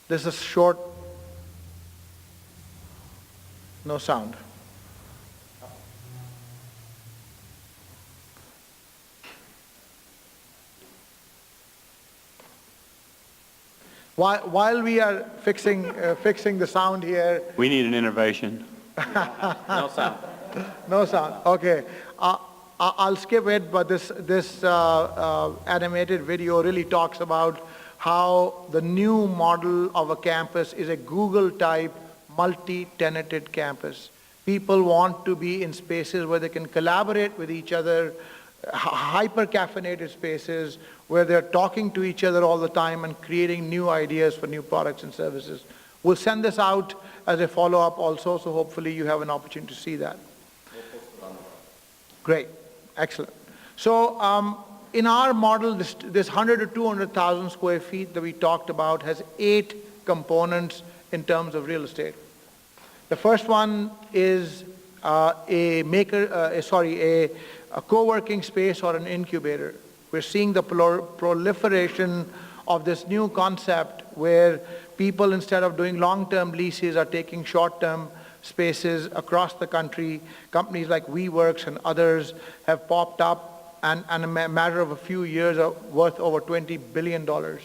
This is short, no sound. While we are fixing the sound here. We need an innovation. No sound. No sound. Okay. I'll skip it, but this animated video really talks about how the new model of a campus is a Google-type multi-tenanted campus. People want to be in spaces where they can collaborate with each other, hyper-caffeinated spaces where they're talking to each other all the time and creating new ideas for new products and services. We'll send this out as a follow-up also, so hopefully you have an opportunity to see that. Great. Excellent. So in our model, this 100 to 200,000 square feet that we talked about has 8 components in terms of real estate. The first one is a co-working space or an incubator. We're seeing the proliferation of this new concept where people, instead of doing long-term leases, are taking short-term spaces across the country. Companies like WeWorks and others have popped up, and in a matter of a few years are worth over $20 billion. The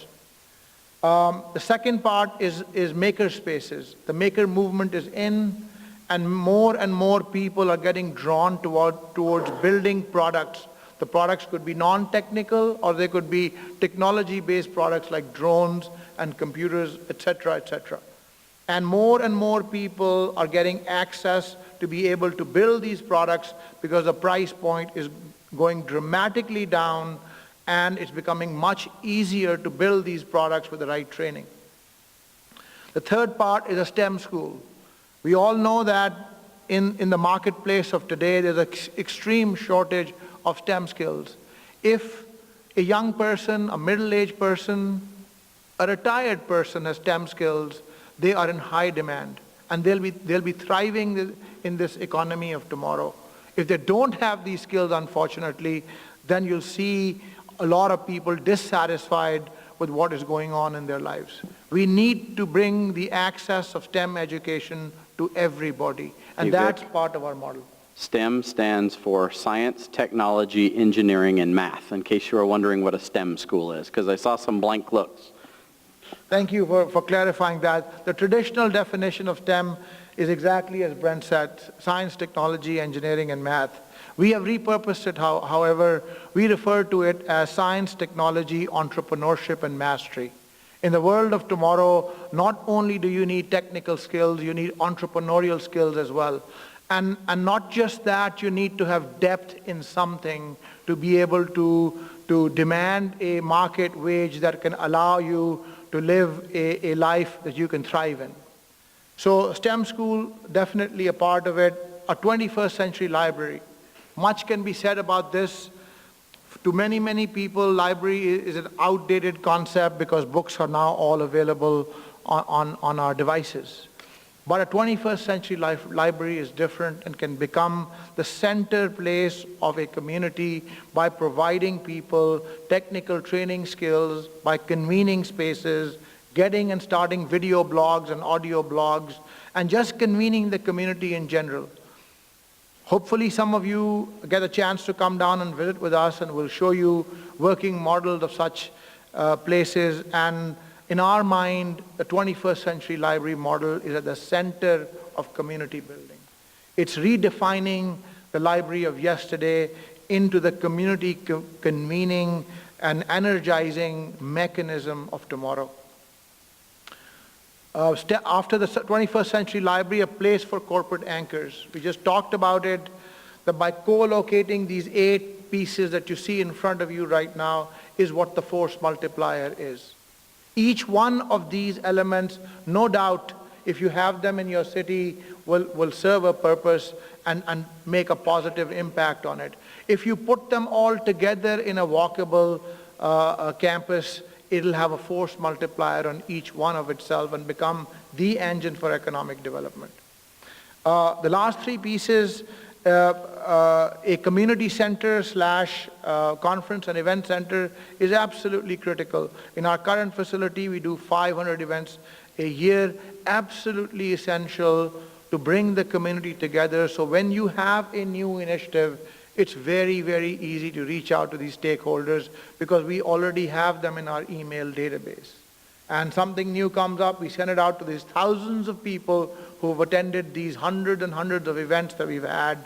second part is maker spaces. The maker movement is in, and more people are getting drawn towards building products. The products could be non-technical, or they could be technology-based products like drones and computers, etc., etc. And more people are getting access to be able to build these products because the price point is going dramatically down, and it's becoming much easier to build these products with the right training. The third part is a STEM school. We all know that in the marketplace of today, there's an extreme shortage of STEM skills. If a young person, a middle-aged person, a retired person has STEM skills, they are in high demand, and they'll be thriving in this economy of tomorrow. If they don't have these skills, unfortunately, then you'll see a lot of people dissatisfied with what is going on in their lives. We need to bring the access of STEM education to everybody, and that's part of our model. STEM stands for Science, Technology, Engineering, and Math, in case you were wondering what a STEM school is, because I saw some blank looks. Thank you for clarifying that. The traditional definition of STEM is exactly as Brent said, science, technology, engineering, and math. We have repurposed it, however, we refer to it as science, technology, entrepreneurship, and mastery. In the world of tomorrow, not only do you need technical skills, you need entrepreneurial skills as well. And not just that, you need to have depth in something to be able to demand a market wage that can allow you to live a life that you can thrive in. So STEM school, definitely a part of it. A 21st century library. Much can be said about this. To many people, library is an outdated concept because books are now all available on our devices. But a 21st century library is different and can become the center place of a community by providing people technical training skills, by convening spaces, getting and starting video blogs and audio blogs, and just convening the community in general. Hopefully some of you get a chance to come down and visit with us, and we'll show you working models of such places. And in our mind, the 21st century library model is at the center of community building. It's redefining the library of yesterday into the community convening and energizing mechanism of tomorrow. After the 21st century library, a place for corporate anchors. We just talked about it, that by co-locating these 8 pieces that you see in front of you right now is what the force multiplier is. Each one of these elements, no doubt, if you have them in your city, will serve a purpose and make a positive impact on it. If you put them all together in a walkable campus, it'll have a force multiplier on each one of itself and become the engine for economic development. The last 3 pieces, a community center / conference and event center is absolutely critical. In our current facility, we do 500 events a year, absolutely essential to bring the community together. So when you have a new initiative, it's very, very easy to reach out to these stakeholders because we already have them in our email database. And something new comes up, we send it out to these thousands of people who have attended these hundreds and hundreds of events that we've had,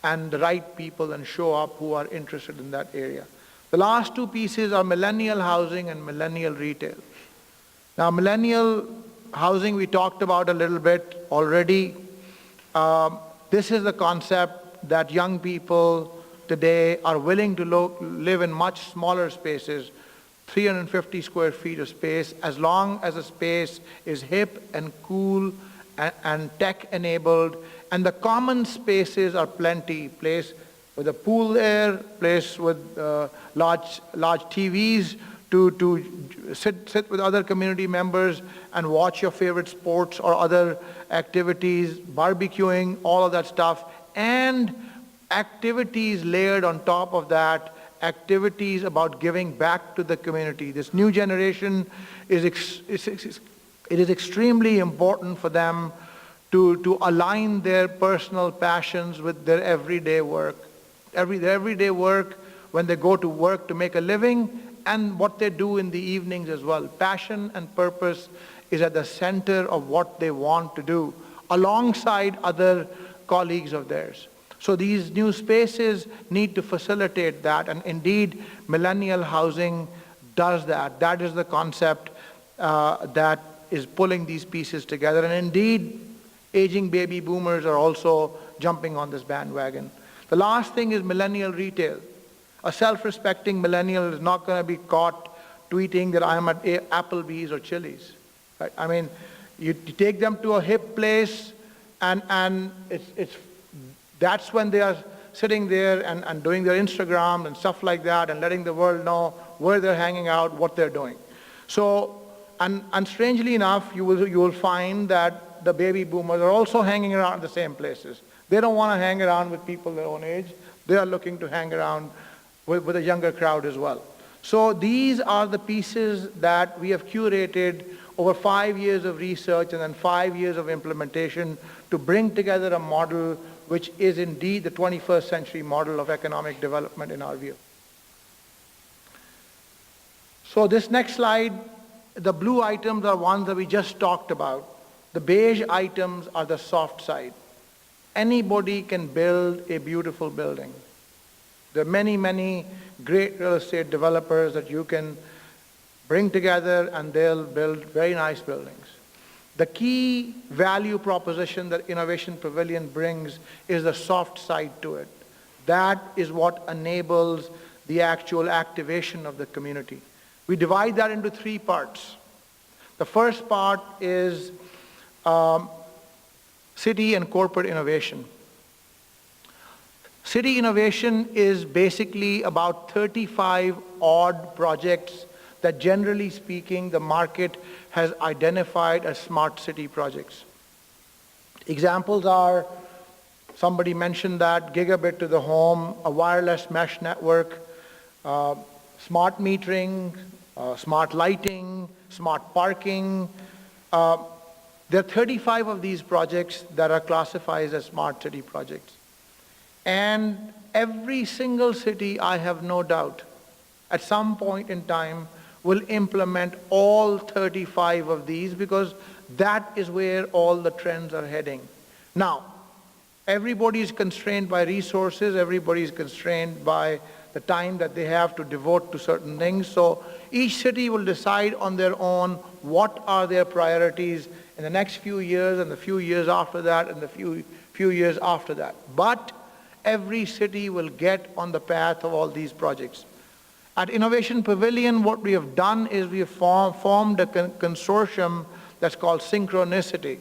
and the right people then show up who are interested in that area. The last 2 pieces are millennial housing and millennial retail. Now, millennial housing we talked about a little bit already. This is the concept that young people today are willing to live in much smaller spaces, 350 square feet of space, as long as the space is hip and cool and tech-enabled. And the common spaces are plenty. Place with a pool there, place with large TVs to sit with other community members and watch your favorite sports or other activities, barbecuing, all of that stuff, and activities layered on top of that, activities about giving back to the community. This new generation it is extremely important for them to align their personal passions with their everyday work. Their everyday work, when they go to work to make a living, and what they do in the evenings as well. Passion and purpose is at the center of what they want to do, alongside other colleagues of theirs. So these new spaces need to facilitate that, and indeed, millennial housing does that. That is the concept that is pulling these pieces together. And indeed, aging baby boomers are also jumping on this bandwagon. The last thing is millennial retail. A self-respecting millennial is not going to be caught tweeting that I'm at Applebee's or Chili's. Right? I mean, you take them to a hip place, and that's when they are sitting there and doing their Instagram and stuff like that, and letting the world know where they're hanging out, what they're doing. So, and strangely enough, you will find that the baby boomers are also hanging around the same places. They don't want to hang around with people their own age. They are looking to hang around with a younger crowd as well. So these are the pieces that we have curated over 5 years of research and then 5 years of implementation to bring together a model which is indeed the 21st century model of economic development in our view. So this next slide, the blue items are ones that we just talked about. The beige items are the soft side. Anybody can build a beautiful building. There are many, many great real estate developers that you can bring together and they'll build very nice buildings. The key value proposition that Innovation Pavilion brings is the soft side to it. That is what enables the actual activation of the community. We divide that into 3 parts. The first part is city and corporate innovation. City innovation is basically about 35 odd projects that, generally speaking, the market has identified as smart city projects. Examples are, somebody mentioned that, gigabit to the home, a wireless mesh network, smart metering, smart lighting, smart parking. There are 35 of these projects that are classified as smart city projects. And every single city, I have no doubt, at some point in time, will implement all 35 of these because that is where all the trends are heading. Now, everybody is constrained by resources, everybody is constrained by the time that they have to devote to certain things. So each city will decide on their own what are their priorities in the next few years and the few years after that and the few years after that. But every city will get on the path of all these projects. At Innovation Pavilion, what we have done is we have formed a consortium that's called Synchronicity.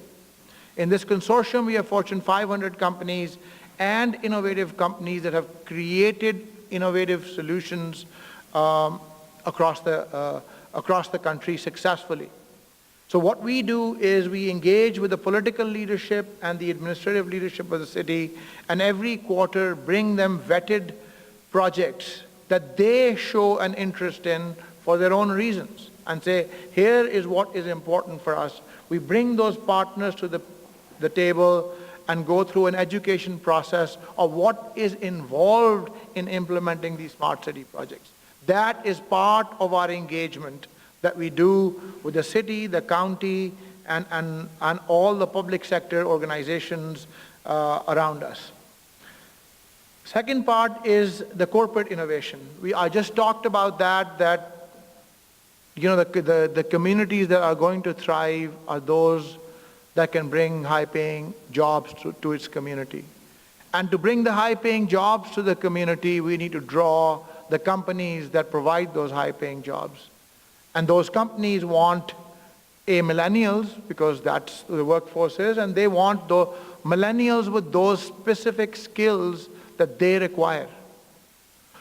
In this consortium, we have Fortune 500 companies and innovative companies that have created innovative solutions across the country successfully. So what we do is we engage with the political leadership and the administrative leadership of the city, and every quarter bring them vetted projects that they show an interest in for their own reasons and say, here is what is important for us. We bring those partners to the table and go through an education process of what is involved in implementing these smart city projects. That is part of our engagement that we do with the city, the county, and all the public sector organizations around us. Second part is the corporate innovation. I just talked about that you know, the communities that are going to thrive are those that can bring high-paying jobs to its community. And to bring the high-paying jobs to the community, we need to draw the companies that provide those high-paying jobs. And those companies want millennials, because that's the workforce is, and they want the millennials with those specific skills that they require.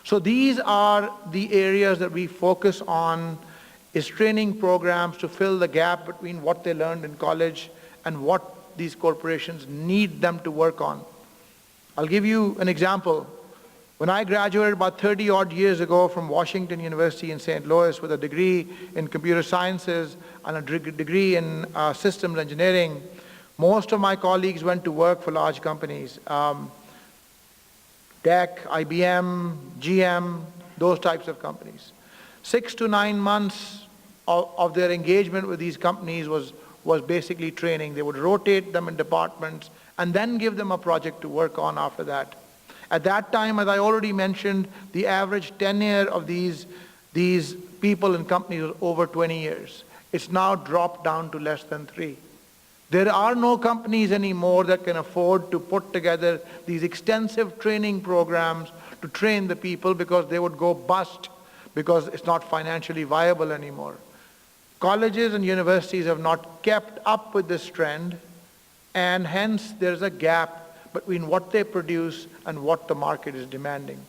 So these are the areas that we focus on, is training programs to fill the gap between what they learned in college and what these corporations need them to work on. I'll give you an example. When I graduated about 30-odd years ago from Washington University in St. Louis with a degree in computer sciences and a degree in systems engineering, most of my colleagues went to work for large companies. DEC, IBM, GM, those types of companies. 6 to 9 months of their engagement with these companies was basically training. They would rotate them in departments and then give them a project to work on after that. At that time, as I already mentioned, the average tenure of these people and companies was over 20 years. It's now dropped down to less than 3. There are no companies anymore that can afford to put together these extensive training programs to train the people because they would go bust because it's not financially viable anymore. Colleges and universities have not kept up with this trend, and hence there's a gap between what they produce and what the market is demanding.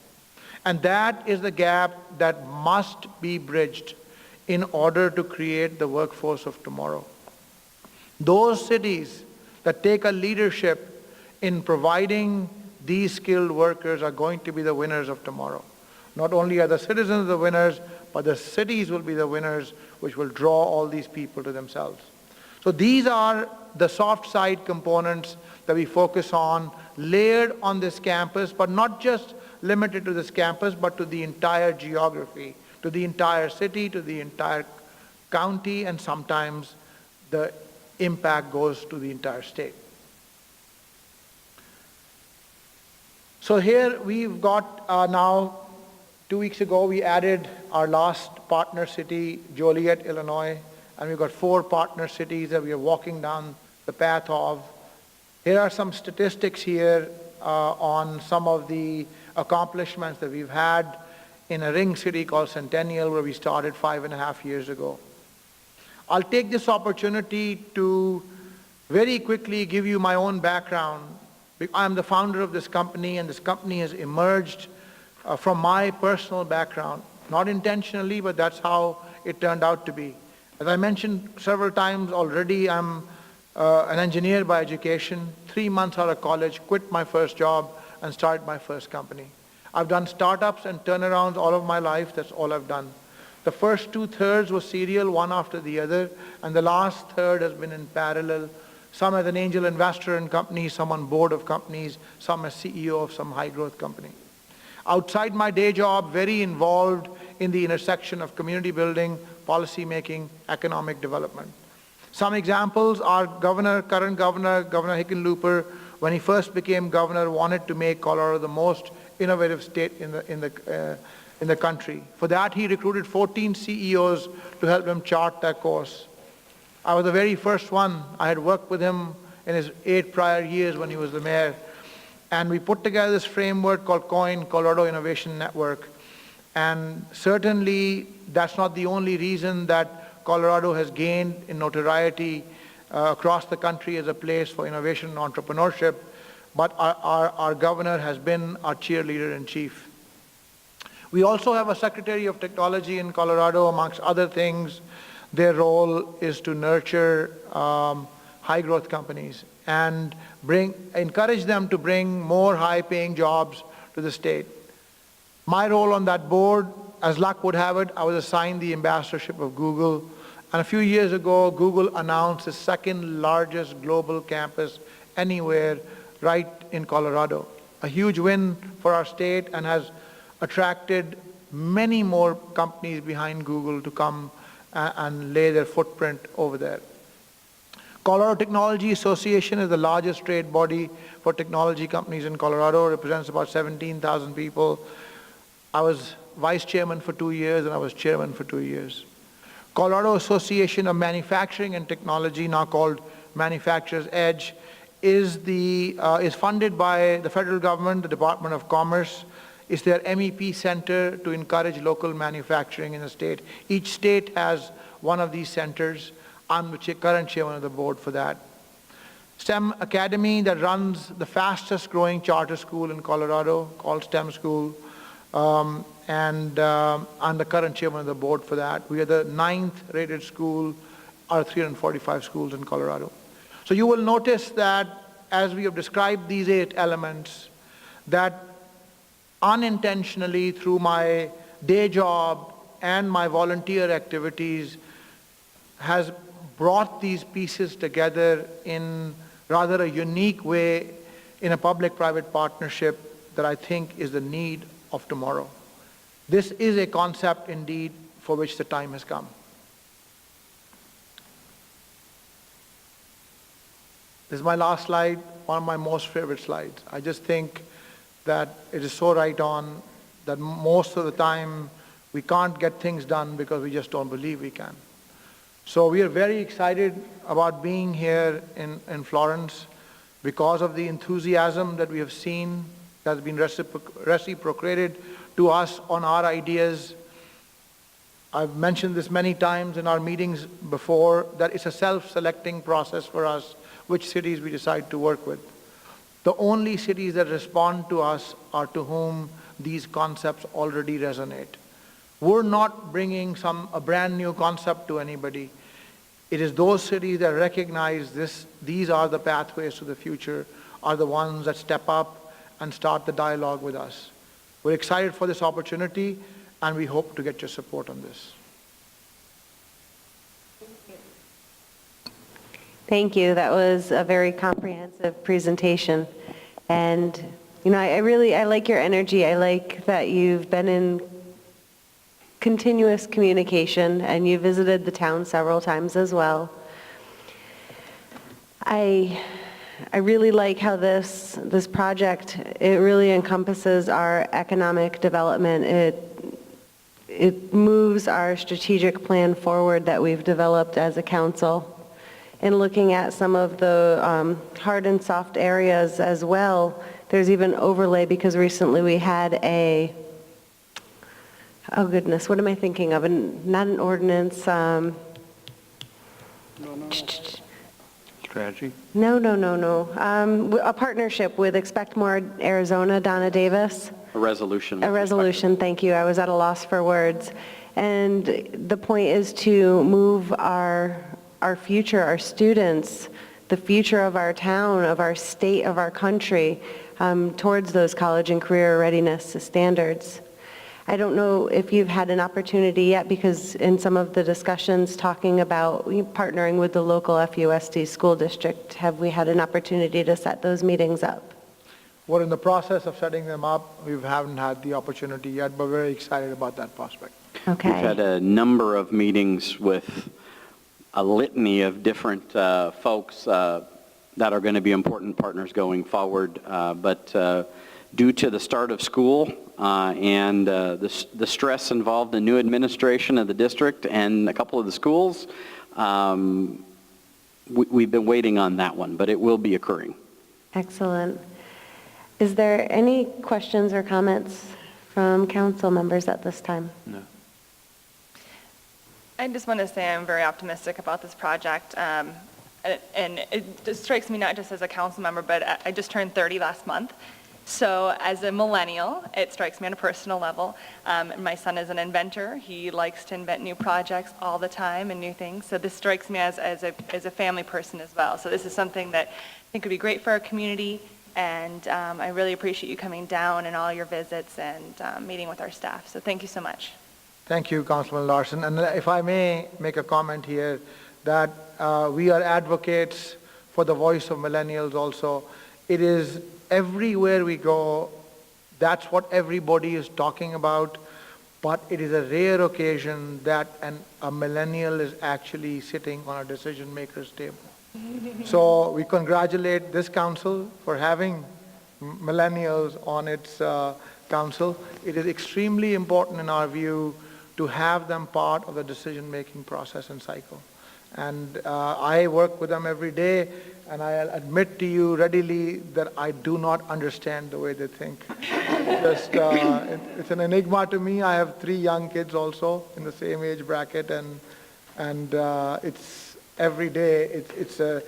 And that is the gap that must be bridged in order to create the workforce of tomorrow. Those cities that take a leadership in providing these skilled workers are going to be the winners of tomorrow. Not only are the citizens the winners, but the cities will be the winners, which will draw all these people to themselves. So these are the soft side components that we focus on, layered on this campus, but not just limited to this campus, but to the entire geography, to the entire city, to the entire county, and sometimes the impact goes to the entire state. So here we've got now, 2 weeks ago, we added our last partner city, Joliet, Illinois, and we've got 4 partner cities that we are walking down the path of. Here are some statistics here on some of the accomplishments that we've had in a ring city called Centennial, where we started 5.5 years ago. I'll take this opportunity to very quickly give you my own background. I'm the founder of this company, and this company has emerged from my personal background. Not intentionally, but that's how it turned out to be. As I mentioned several times already, I'm an engineer by education. 3 months out of college, quit my first job and started my first company. I've done startups and turnarounds all of my life. That's all I've done. The first 2/3 was serial, one after the other, and the last third has been in parallel some as an angel investor in companies, some on board of companies, some as CEO of some high-growth company. Outside my day job, very involved in the intersection of community building, policy making, economic development. Some examples are current governor Hickenlooper, when he first became governor, wanted to make Colorado the most innovative state in the country. For that, he recruited 14 CEOs to help him chart that course. I was the very first one. I had worked with him in his 8 prior years when he was the mayor. And we put together this framework called COIN, Colorado Innovation Network. And certainly, that's not the only reason that Colorado has gained in notoriety across the country as a place for innovation and entrepreneurship, but our governor has been our cheerleader in chief. We also have a Secretary of Technology in Colorado, amongst other things. Their role is to nurture high-growth companies and encourage them to bring more high-paying jobs to the state. My role on that board, as luck would have it, I was assigned the ambassadorship of Google. And a few years ago, Google announced the second largest global campus anywhere right in Colorado. A huge win for our state and has attracted many more companies behind Google to come and lay their footprint over there. Colorado Technology Association is the largest trade body for technology companies in Colorado. It represents about 17,000 people. I was vice chairman for 2 years and I was chairman for 2 years. Colorado Association of Manufacturing and Technology, now called Manufacturers Edge, is funded by the federal government, the Department of Commerce. It's their MEP center to encourage local manufacturing in the state. Each state has one of these centers. I'm the current chairman of the board for that. STEM Academy, that runs the fastest growing charter school in Colorado called STEM School. I'm the current chairman of the board for that. We are the 9th rated school out of 345 schools in Colorado. So you will notice that as we have described these 8 elements, that unintentionally through my day job and my volunteer activities has brought these pieces together in rather a unique way in a public-private partnership that I think is the need of tomorrow. This is a concept indeed for which the time has come. This is my last slide, one of my most favorite slides. I just think that it is so right on that most of the time we can't get things done because we just don't believe we can. So we are very excited about being here in Florence because of the enthusiasm that we have seen that has been reciprocated to us on our ideas. I've mentioned this many times in our meetings before, that it's a self-selecting process for us which cities we decide to work with. The only cities that respond to us are to whom these concepts already resonate. We're not bringing a brand new concept to anybody. It is those cities that recognize these are the pathways to the future, are the ones that step up and start the dialogue with us. We're excited for this opportunity, and we hope to get your support on this. Thank you. That was a very comprehensive presentation. And, I like your energy. I like that you've been in continuous communication and you visited the town several times as well. I really like how this project, it really encompasses our economic development. It moves our strategic plan forward that we've developed as a council. And looking at some of the hard and soft areas as well, there's even overlay because recently we had oh goodness, what am I thinking of? Not an ordinance. Strategy? No. A partnership with Expect More Arizona, Donna Davis. A resolution. A resolution, thank you. I was at a loss for words. And the point is to move our future, our students, the future of our town, of our state, of our country, towards those college and career readiness standards. I don't know if you've had an opportunity yet, because in some of the discussions talking about partnering with the local FUSD school district, have we had an opportunity to set those meetings up? We're in the process of setting them up. We haven't had the opportunity yet, but we're very excited about that prospect. Okay. We've had a number of meetings with a litany of different folks that are going to be important partners going forward. But due to the start of school and the stress involved in new administration of the district and a couple of the schools, we've been waiting on that one, but it will be occurring. Excellent. Is there any questions or comments from council members at this time? No. I just want to say I'm very optimistic about this project. And it just strikes me not just as a council member, but I just turned 30 last month. So as a millennial, it strikes me on a personal level. My son is an inventor. He likes to invent new projects all the time and new things. So this strikes me as a family person as well. So this is something that I think would be great for our community. And I really appreciate you coming down and all your visits and meeting with our staff. So thank you so much. Thank you, Councilman Larson. And if I may make a comment here, that we are advocates for the voice of millennials also. It is everywhere we go, that's what everybody is talking about, but it is a rare occasion that a millennial is actually sitting on a decision maker's table. So we congratulate this council for having millennials on its council. It is extremely important in our view to have them part of the decision-making process and cycle. And I work with them every day, and I admit to you readily that I do not understand the way they think. It's an enigma to me. I have 3 young kids also in the same age bracket, and it's every day, it's a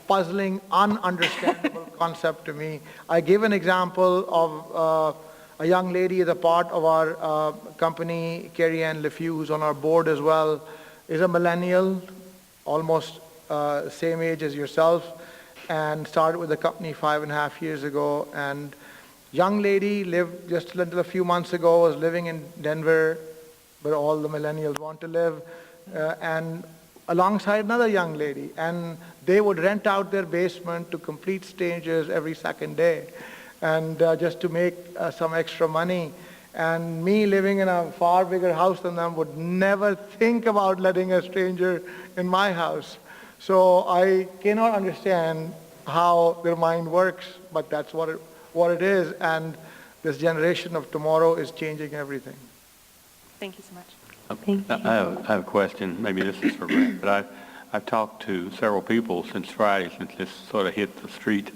puzzling, ununderstandable concept to me. I give an example of a young lady is a part of our company, Carrie Ann LeFew, who's on our board as well, is a millennial, almost same age as yourself, and started with the company 5.5 years ago. And young lady lived just until a few months ago, was living in Denver, where all the millennials want to live, and alongside another young lady. And they would rent out their basement to complete strangers every second day, and just to make some extra money. And me living in a far bigger house than them would never think about letting a stranger in my house. So I cannot understand how their mind works, but that's what it is. And this generation of tomorrow is changing everything. Thank you so much. I have a question. Maybe this is for Brent, but I've talked to several people since Friday, since this sort of hit the street.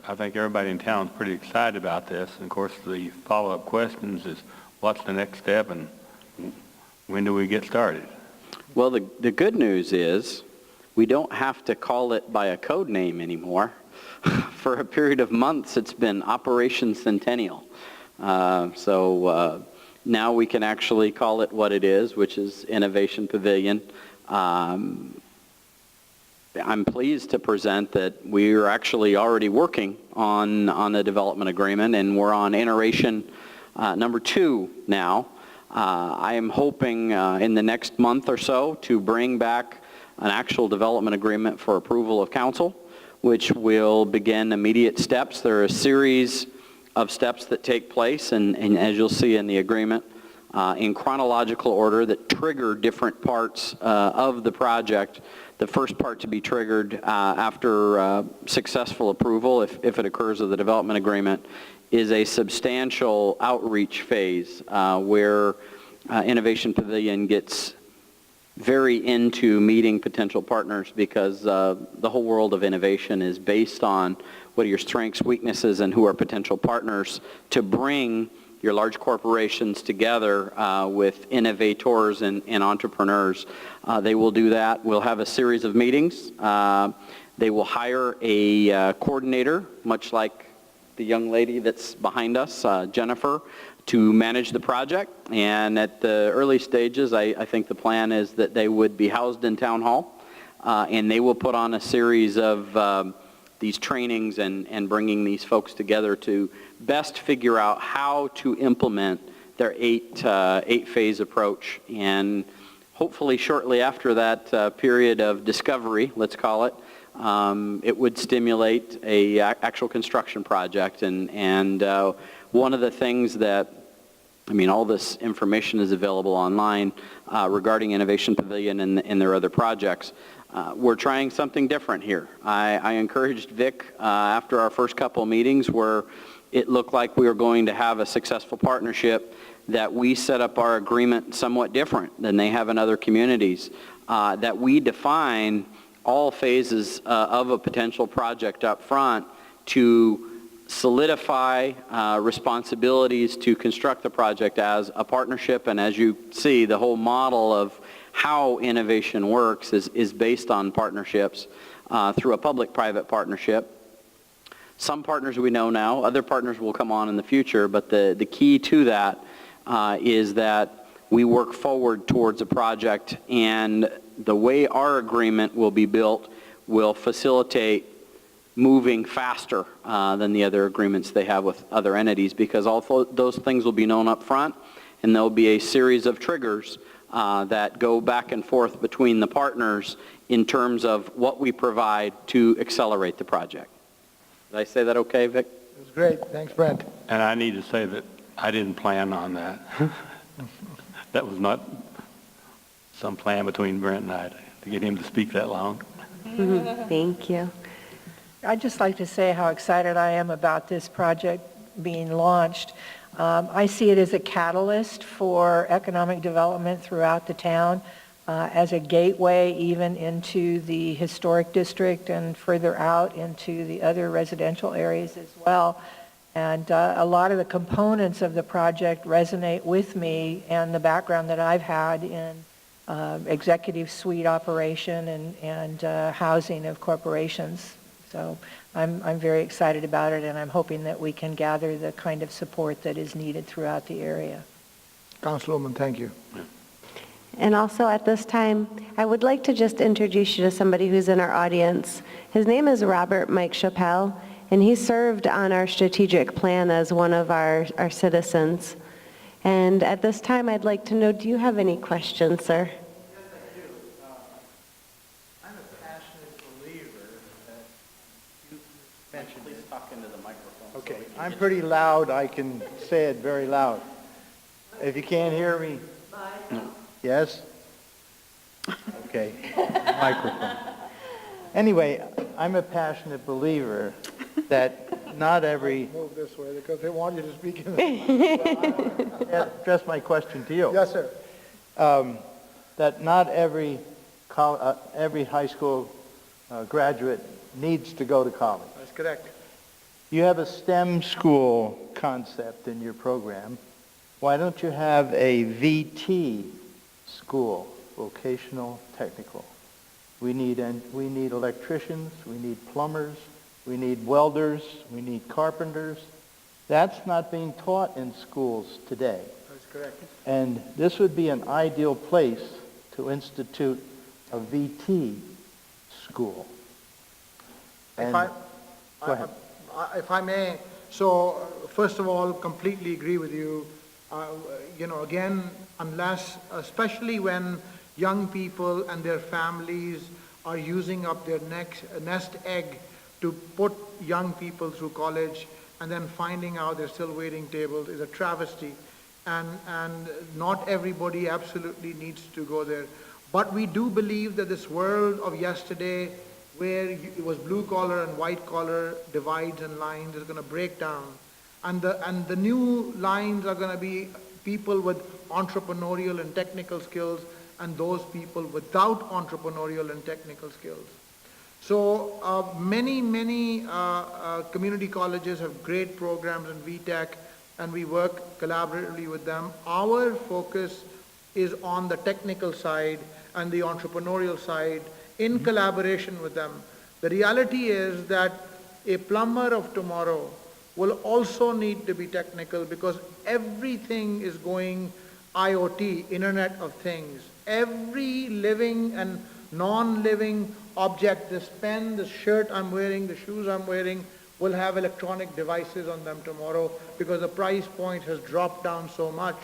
I think everybody in town is pretty excited about this. And of course, the follow-up questions is, what's the next step and when do we get started? Well, the good news is we don't have to call it by a code name anymore. For a period of months, it's been Operation Centennial. So now we can actually call it what it is, which is Innovation Pavilion. I'm pleased to present that we're actually already working on a development agreement, and we're on iteration number 2 now. I am hoping in the next month or so to bring back an actual development agreement for approval of council, which will begin immediate steps. There are a series of steps that take place, and as you'll see in the agreement, in chronological order that trigger different parts of the project. The first part to be triggered after successful approval, if it occurs of the development agreement, is a substantial outreach phase where Innovation Pavilion gets very into meeting potential partners, because the whole world of innovation is based on what are your strengths, weaknesses, and who are potential partners to bring your large corporations together with innovators and entrepreneurs. They will do that. We'll have a series of meetings. They will hire a coordinator, much like the young lady that's behind us, Jennifer, to manage the project. And at the early stages, I think the plan is that they would be housed in Town Hall, and they will put on a series of these trainings and bringing these folks together to best figure out how to implement their eight-phase approach. And hopefully shortly after that period of discovery, let's call it, it would stimulate a actual construction project. And one of the things that, I mean, all this information is available online regarding Innovation Pavilion and their other projects. We're trying something different here. I encouraged Vic after our first couple of meetings where it looked like we were going to have a successful partnership, that we set up our agreement somewhat different than they have in other communities, that we define all phases of a potential project up front to solidify responsibilities to construct the project as a partnership. And as you see, the whole model of how innovation works is based on partnerships through a public-private partnership. Some partners we know now, other partners will come on in the future, but the key to that is that we work forward towards a project, and the way our agreement will be built will facilitate moving faster than the other agreements they have with other entities, because all those things will be known up front, and there'll be a series of triggers that go back and forth between the partners in terms of what we provide to accelerate the project. Did I say that okay, Vic? It was great. Thanks, Brent. And I need to say that I didn't plan on that. That was not some plan between Brent and I to get him to speak that long. Thank you. I'd just like to say how excited I am about this project being launched. I see it as a catalyst for economic development throughout the town, as a gateway even into the historic district and further out into the other residential areas as well. And a lot of the components of the project resonate with me and the background that I've had in executive suite operation and housing of corporations. So I'm very excited about it, and I'm hoping that we can gather the kind of support that is needed throughout the area. Councilwoman, thank you. And also at this time, I would like to just introduce you to somebody who's in our audience. His name is Robert Mike Chappelle, and he served on our strategic plan as one of our citizens. And at this time, I'd like to know, do you have any questions, sir? Yes, I do. I'm a passionate believer that you mentioned Please talk into the microphone. Okay, I'm pretty loud. I can say it very loud. If you can't hear me, yes? Okay, microphone. Anyway, I'm a passionate believer that not every... Move this way because they want you to speak in the... Address my question to you. Yes, sir. That not every high school graduate needs to go to college. That's correct. You have a STEM school concept in your program. Why don't you have a VT school, vocational technical? We need electricians, we need plumbers, we need welders, we need carpenters. That's not being taught in schools today. That's correct. And this would be an ideal place to institute a VT school. And go ahead. If I may, so first of all, completely agree with you. Again, unless, especially when young people and their families are using up their nest egg to put young people through college and then finding out they're still waiting tables is a travesty. And not everybody absolutely needs to go there. But we do believe that this world of yesterday, where it was blue collar and white collar divides and lines, is going to break down. And the new lines are going to be people with entrepreneurial and technical skills and those people without entrepreneurial and technical skills. So many community colleges have great programs in VTech, and we work collaboratively with them. Our focus is on the technical side and the entrepreneurial side in collaboration with them. The reality is that a plumber of tomorrow will also need to be technical because everything is going IoT, Internet of Things. Every living and non-living object, this pen, this shirt I'm wearing, the shoes I'm wearing, will have electronic devices on them tomorrow because the price point has dropped down so much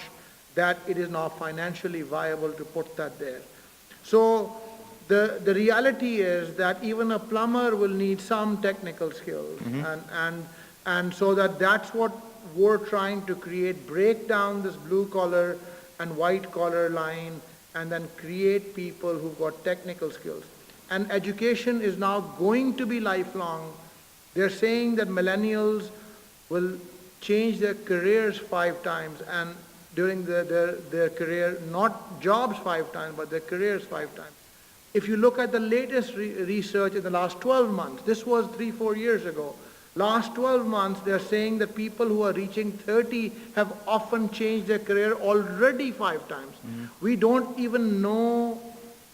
that it is now financially viable to put that there. So the reality is that even a plumber will need some technical skills, and so that's what we're trying to create, break down this blue collar and white collar line, and then create people who've got technical skills. And education is now going to be lifelong. They're saying that millennials will change their careers 5 times, and during their career, not jobs 5 times, but their careers 5 times. If you look at the latest research in the last 12 months, this was 3-4 years ago, last 12 months, they're saying that people who are reaching 30 have often changed their career already 5 times. We don't even know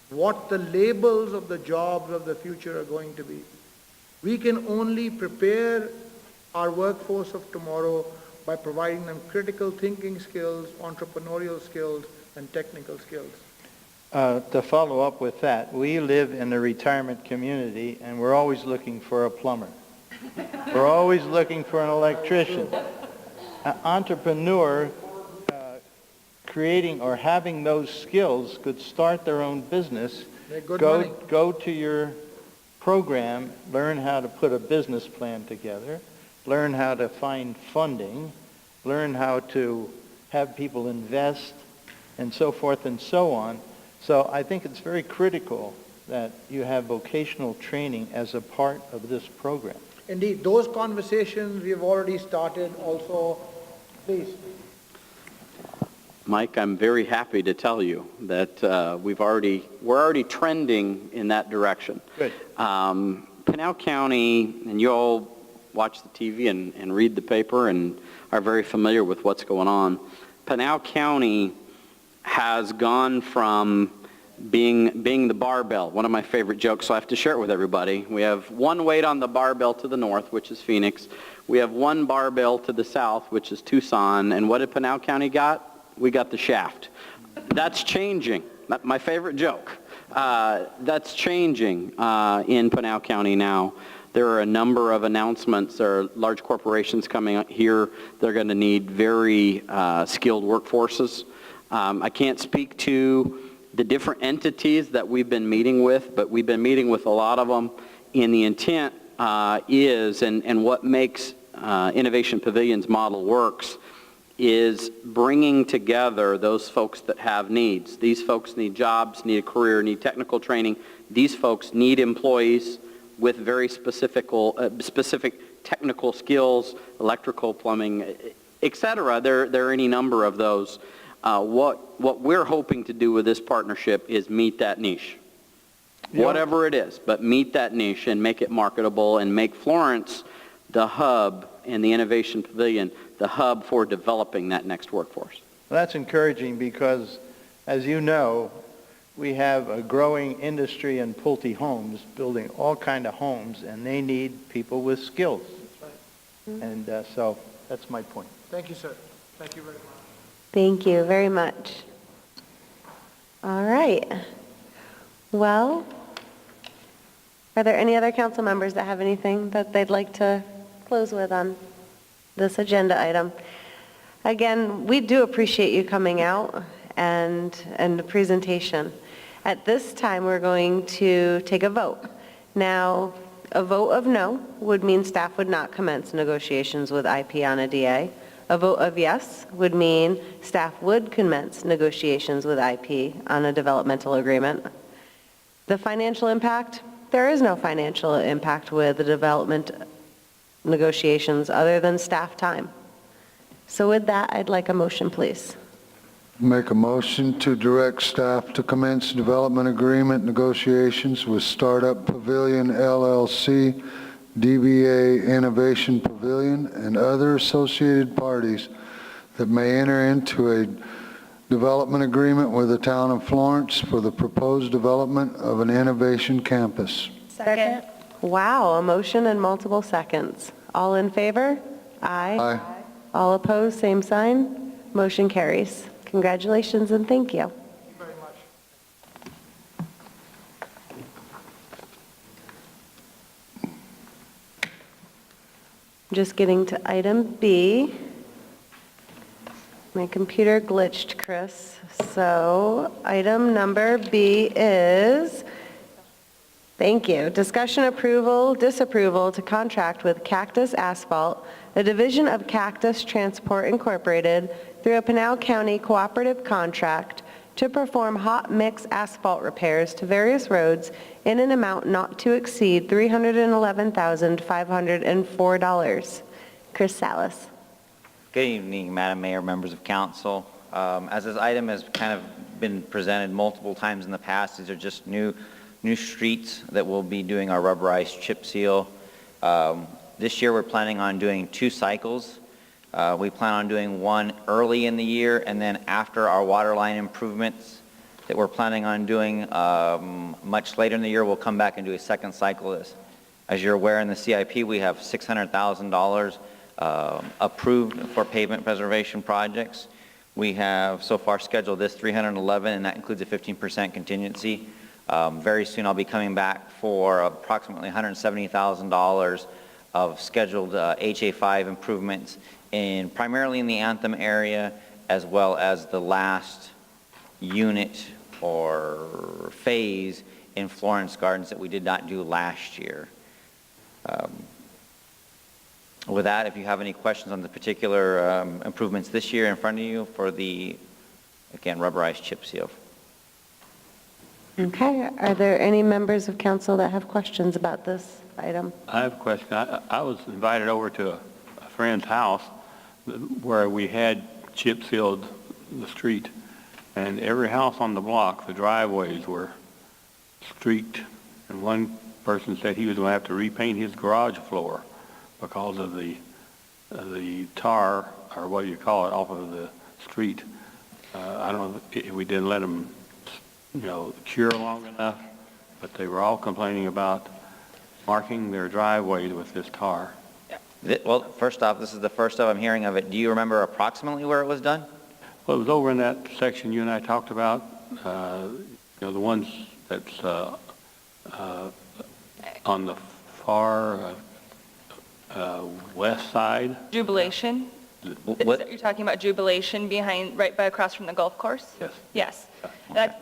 what the labels of the jobs of the future are going to be. We can only prepare our workforce of tomorrow by providing them critical thinking skills, entrepreneurial skills, and technical skills. To follow up with that, we live in a retirement community, and we're always looking for a plumber. We're always looking for an electrician. An entrepreneur creating or having those skills could start their own business, go to your program, learn how to put a business plan together, learn how to find funding, learn how to have people invest, and so forth and so on. So I think it's very critical that you have vocational training as a part of this program. Indeed, those conversations we have already started also. Please. Mike, I'm very happy to tell you that we're already trending in that direction. Good. Pinal County, and you all watch the TV and read the paper and are very familiar with what's going on. Pinal County has gone from being the barbell, one of my favorite jokes, so I have to share it with everybody. We have one weight on the barbell to the north, which is Phoenix. We have one barbell to the south, which is Tucson. And what did Pinal County got? We got the shaft. That's changing. My favorite joke. That's changing in Pinal County now. There are a number of announcements. There are large corporations coming up here. They're going to need very skilled workforces. I can't speak to the different entities that we've been meeting with, but we've been meeting with a lot of them. And the intent is, and what makes Innovation Pavilion's model works, is bringing together those folks that have needs. These folks need jobs, need a career, need technical training. These folks need employees with very specific technical skills, electrical, plumbing, etc. There are any number of those. What we're hoping to do with this partnership is meet that niche. Yeah. Whatever it is, but meet that niche and make it marketable and make Florence the hub and the Innovation Pavilion the hub for developing that next workforce. Well, that's encouraging because, as you know, we have a growing industry in Pulte Homes, building all kind of homes, and they need people with skills. That's right. And so that's my point. Thank you, sir. Thank you very much. Thank you very much. All right. Well, are there any other council members that have anything that they'd like to close with on this agenda item? Again, we do appreciate you coming out and the presentation. At this time, we're going to take a vote. Now, a vote of no would mean staff would not commence negotiations with IP on a DA. A vote of yes would mean staff would commence negotiations with IP on a developmental agreement. The financial impact, there is no financial impact with the development negotiations other than staff time. So with that, I'd like a motion, please. Make a motion to direct staff to commence development agreement negotiations with Startup Pavilion LLC, DBA Innovation Pavilion, and other associated parties that may enter into a development agreement with the town of Florence for the proposed development of an innovation campus. Second. Wow, a motion and multiple seconds. All in favor? Aye. Aye. All opposed, same sign. Motion carries. Congratulations and thank you. Thank you very much. Just getting to item B. My computer glitched, Chris. So item number B is, thank you, discussion approval, disapproval to contract with Cactus Asphalt, a division of Cactus Transport Incorporated, through a Pinal County cooperative contract to perform hot mix asphalt repairs to various roads in an amount not to exceed $311,504. Chris Salas. Good evening, Madam Mayor, members of council. As this item has kind of been presented multiple times in the past, these are just new streets that we'll be doing our rubberized chip seal. This year we're planning on doing 2 cycles. We plan on doing one early in the year, and then after our water line improvements that we're planning on doing much later in the year, we'll come back and do a second cycle. As you're aware, in the CIP we have $600,000 approved for pavement preservation projects. We have so far scheduled this 311, and that includes a 15% contingency. Very soon I'll be coming back for approximately $170,000 of scheduled HA5 improvements primarily in the Anthem area, as well as the last unit or phase in Florence Gardens that we did not do last year. With that, if you have any questions on the particular improvements this year in front of you for the, again, rubberized chip seal. Okay, are there any members of council that have questions about this item? I have a question. I was invited over to a friend's house where we had chip sealed the street, and every house on the block, the driveways were streaked, and one person said he was going to have to repaint his garage floor because of the tar, or what do you call it, off of the street. I don't know if we didn't let them, cure long enough, but they were all complaining about marking their driveways with this tar. Well, first off, this is the first time I'm hearing of it. Do you remember approximately where it was done? Well, it was over in that section you and I talked about, the ones that's on the far west side. Jubilation? What? You're talking about Jubilation right by across from the golf course? Yes. Yes.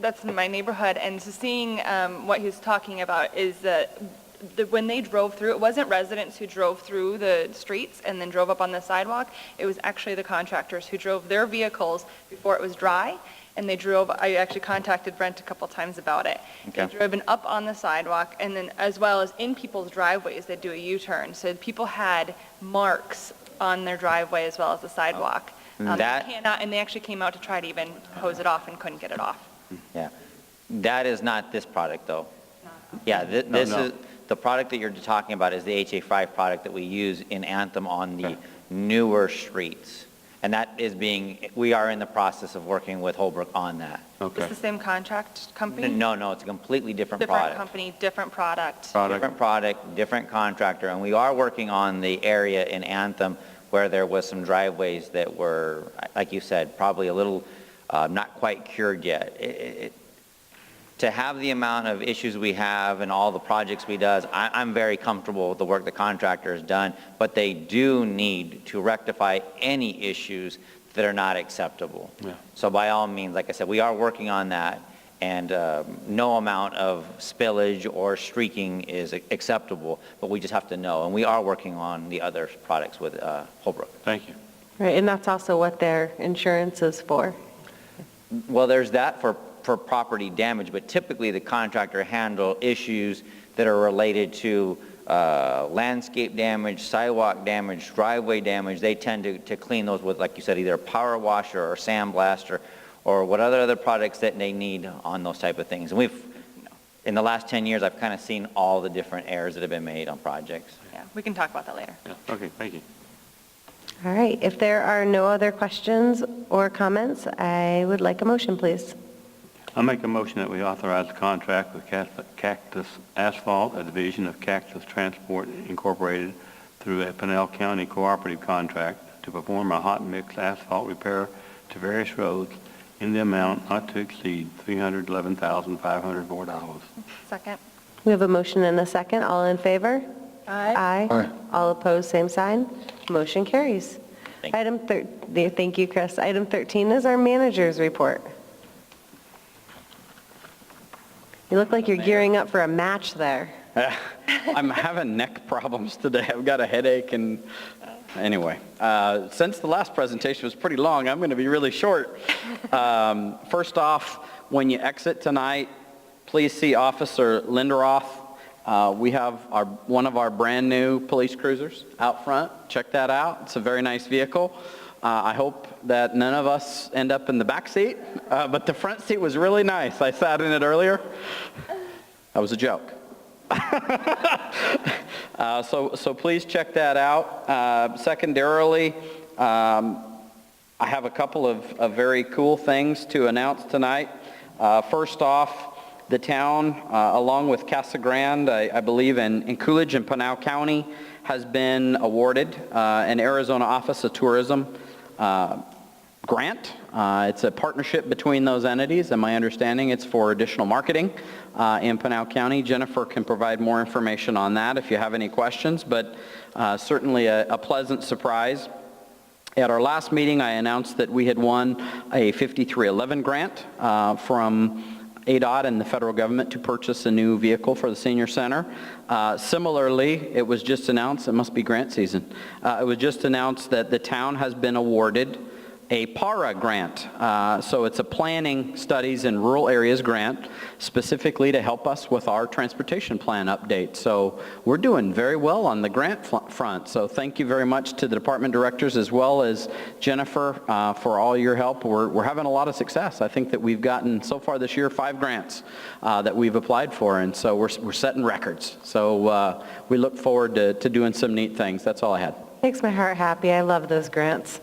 That's in my neighborhood, and so seeing what he's talking about is that when they drove through, it wasn't residents who drove through the streets and then drove up on the sidewalk. It was actually the contractors who drove their vehicles before it was dry, and I actually contacted Brent a couple times about it. Okay. They driven up on the sidewalk, and then as well as in people's driveways, they do a U-turn. So people had marks on their driveway as well as the sidewalk. And they actually came out to try to even hose it off and couldn't get it off. Yeah. That is not this product, though. Yeah, this is the product that you're talking about is the HA5 product that we use in Anthem on the newer streets. And that is we are in the process of working with Holbrook on that. Okay. Is it the same contract company? No, it's a completely different product. Different company, different product. Different product, different contractor. And we are working on the area in Anthem where there was some driveways that were, like you said, probably a little not quite cured yet. To have the amount of issues we have and all the projects we do, I'm very comfortable with the work the contractor has done, but they do need to rectify any issues that are not acceptable. Yeah. So by all means, like I said, we are working on that, and no amount of spillage or streaking is acceptable, but we just have to know, and we are working on the other products with Holbrook. Thank you. Right, and that's also what their insurance is for. Well, there's that for property damage, but typically the contractor handle issues that are related to landscape damage, sidewalk damage, driveway damage. They tend to clean those with, like you said, either a power washer or sandblaster or what other products that they need on those type of things. And in the last 10 years, I've kind of seen all the different errors that have been made on projects. Yeah, we can talk about that later. Yeah. Okay, thank you. All right, if there are no other questions or comments, I would like a motion, please. I make a motion that we authorize the contract with Cactus Asphalt, a division of Cactus Transport Incorporated, through a Pinal County cooperative contract to perform a hot mix asphalt repair to various roads in the amount not to exceed $311,504. Second. We have a motion and a second. All in favor? Aye. Aye. All opposed, same sign. Motion carries. Thank you. Thank you, Chris. Item 13 is our manager's report. You look like you're gearing up for a match there. I'm having neck problems today. I've got a headache and anyway, since the last presentation was pretty long, I'm going to be really short. First off, when you exit tonight, please see Officer Linderoth. We have one of our brand new police cruisers out front. Check that out. It's a very nice vehicle. I hope that none of us end up in the back seat, but the front seat was really nice. I sat in it earlier. That was a joke. So please check that out. Secondarily, I have a couple of very cool things to announce tonight. First off, the town, along with Casa Grande, I believe, in Coolidge and Pinal County, has been awarded an Arizona Office of Tourism grant. It's a partnership between those entities, and my understanding it's for additional marketing in Pinal County. Jennifer can provide more information on that if you have any questions, but certainly a pleasant surprise. At our last meeting, I announced that we had won a 5311 grant from ADOT and the federal government to purchase a new vehicle for the senior center. Similarly, it was just announced, it must be grant season, it was just announced that the town has been awarded a PARA grant. So it's a Planning Studies in Rural Areas grant, specifically to help us with our transportation plan update. So we're doing very well on the grant front. So thank you very much to the department directors as well as Jennifer for all your help. We're having a lot of success. I think that we've gotten so far this year 5 grants that we've applied for, and so we're setting records. So we look forward to doing some neat things. That's all I had. Makes my heart happy. I love those grants.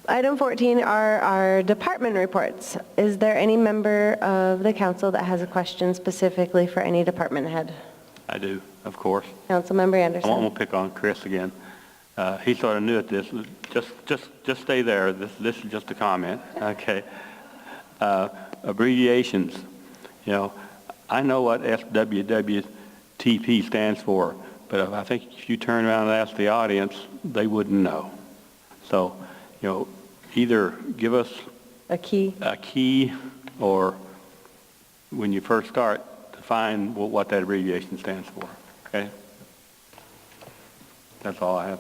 Item 14 are our department reports. Is there any member of the council that has a question specifically for any department head? I do, of course. Councilmember Anderson. I'm going to pick on Chris again. He sort of knew at this. Just stay there. This is just a comment. Okay. Abbreviations. You know, I know what SWWTP stands for, but I think if you turn around and ask the audience, they wouldn't know. So, you know, either give us a key or when you first start, define what that abbreviation stands for. Okay? That's all I have.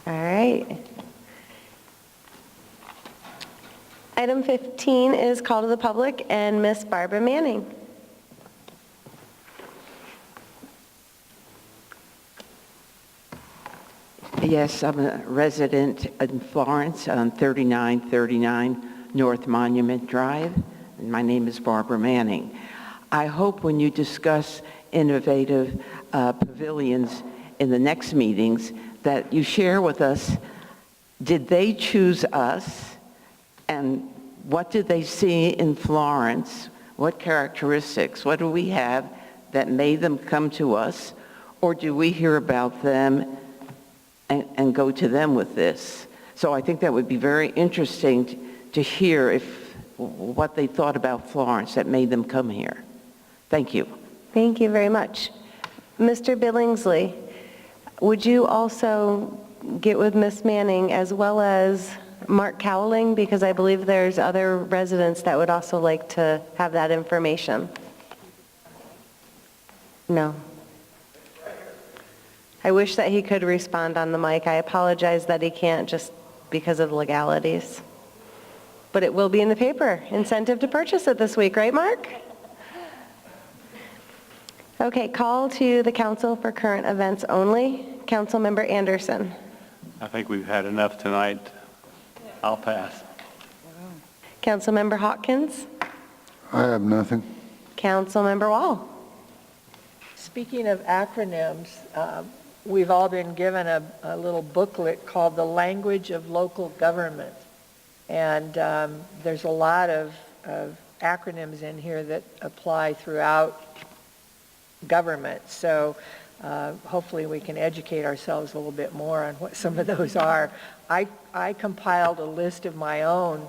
All right. Item 15 is call to the public, and Miss Barbara Manning. Yes, I'm a resident in Florence on 3939 North Monument Drive, and my name is Barbara Manning. I hope when you discuss innovative pavilions in the next meetings that you share with us, did they choose us, and what did they see in Florence? What characteristics? What do we have that made them come to us, or do we hear about them and go to them with this? So I think that would be very interesting to hear what they thought about Florence that made them come here. Thank you. Thank you very much. Mr. Billingsley, would you also get with Ms. Manning as well as Mark Cowling, because I believe there's other residents that would also like to have that information? No. I wish that he could respond on the mic. I apologize that he can't just because of legalities. But it will be in the paper. Incentive to purchase it this week, right, Mark? Okay, call to the council for current events only. Councilmember Anderson. I think we've had enough tonight. I'll pass. Councilmember Hopkins. I have nothing. Councilmember Wall. Speaking of acronyms, we've all been given a little booklet called The Language of Local Government. And there's a lot of acronyms in here that apply throughout government. So hopefully we can educate ourselves a little bit more on what some of those are. I compiled a list of my own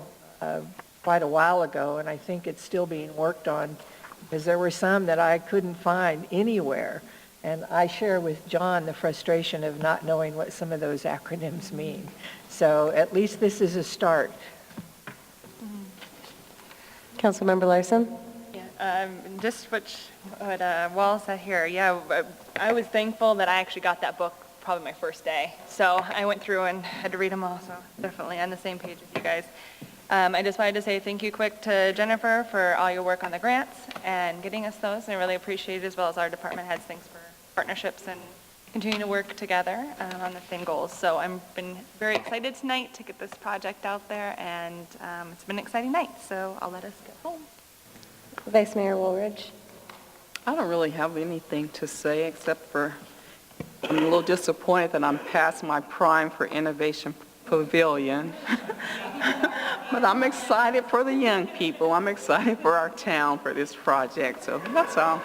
quite a while ago, and I think it's still being worked on because there were some that I couldn't find anywhere. And I share with John the frustration of not knowing what some of those acronyms mean. So at least this is a start. Councilmember Larson? Just what Wall said here, yeah, I was thankful that I actually got that book probably my first day. So I went through and had to read them all, so definitely on the same page with you guys. I just wanted to say thank you quick to Jennifer for all your work on the grants and getting us those. I really appreciate it, as well as our department heads. Thanks for partnerships and continuing to work together on the same goals. So I've been very excited tonight to get this project out there, and it's been an exciting night, so I'll let us get home. Vice Mayor Woolridge? I don't really have anything to say except for I'm a little disappointed that I'm past my prime for Innovation Pavilion. But I'm excited for the young people. I'm excited for our town for this project. So that's all.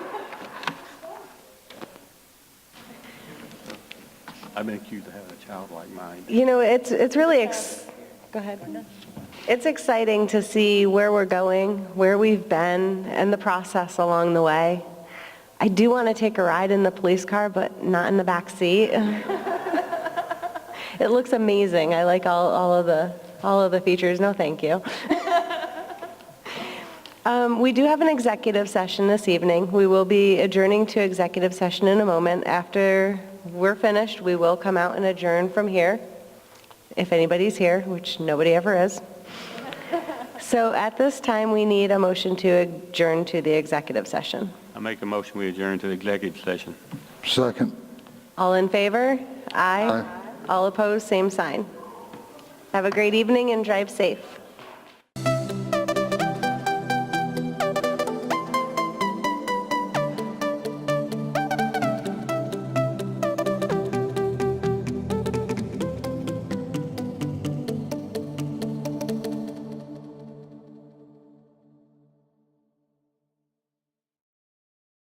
I've been accused of having a childlike mind. You know, it's really, go ahead. It's exciting to see where we're going, where we've been, and the process along the way. I do want to take a ride in the police car, but not in the back seat. It looks amazing. I like all of the features. No, thank you. We do have an executive session this evening. We will be adjourning to executive session in a moment. After we're finished, we will come out and adjourn from here, if anybody's here, which nobody ever is. So at this time, we need a motion to adjourn to the executive session. I make a motion we adjourn to the executive session. Second. All in favor? Aye. Aye. All opposed, same sign. Have a great evening and drive safe.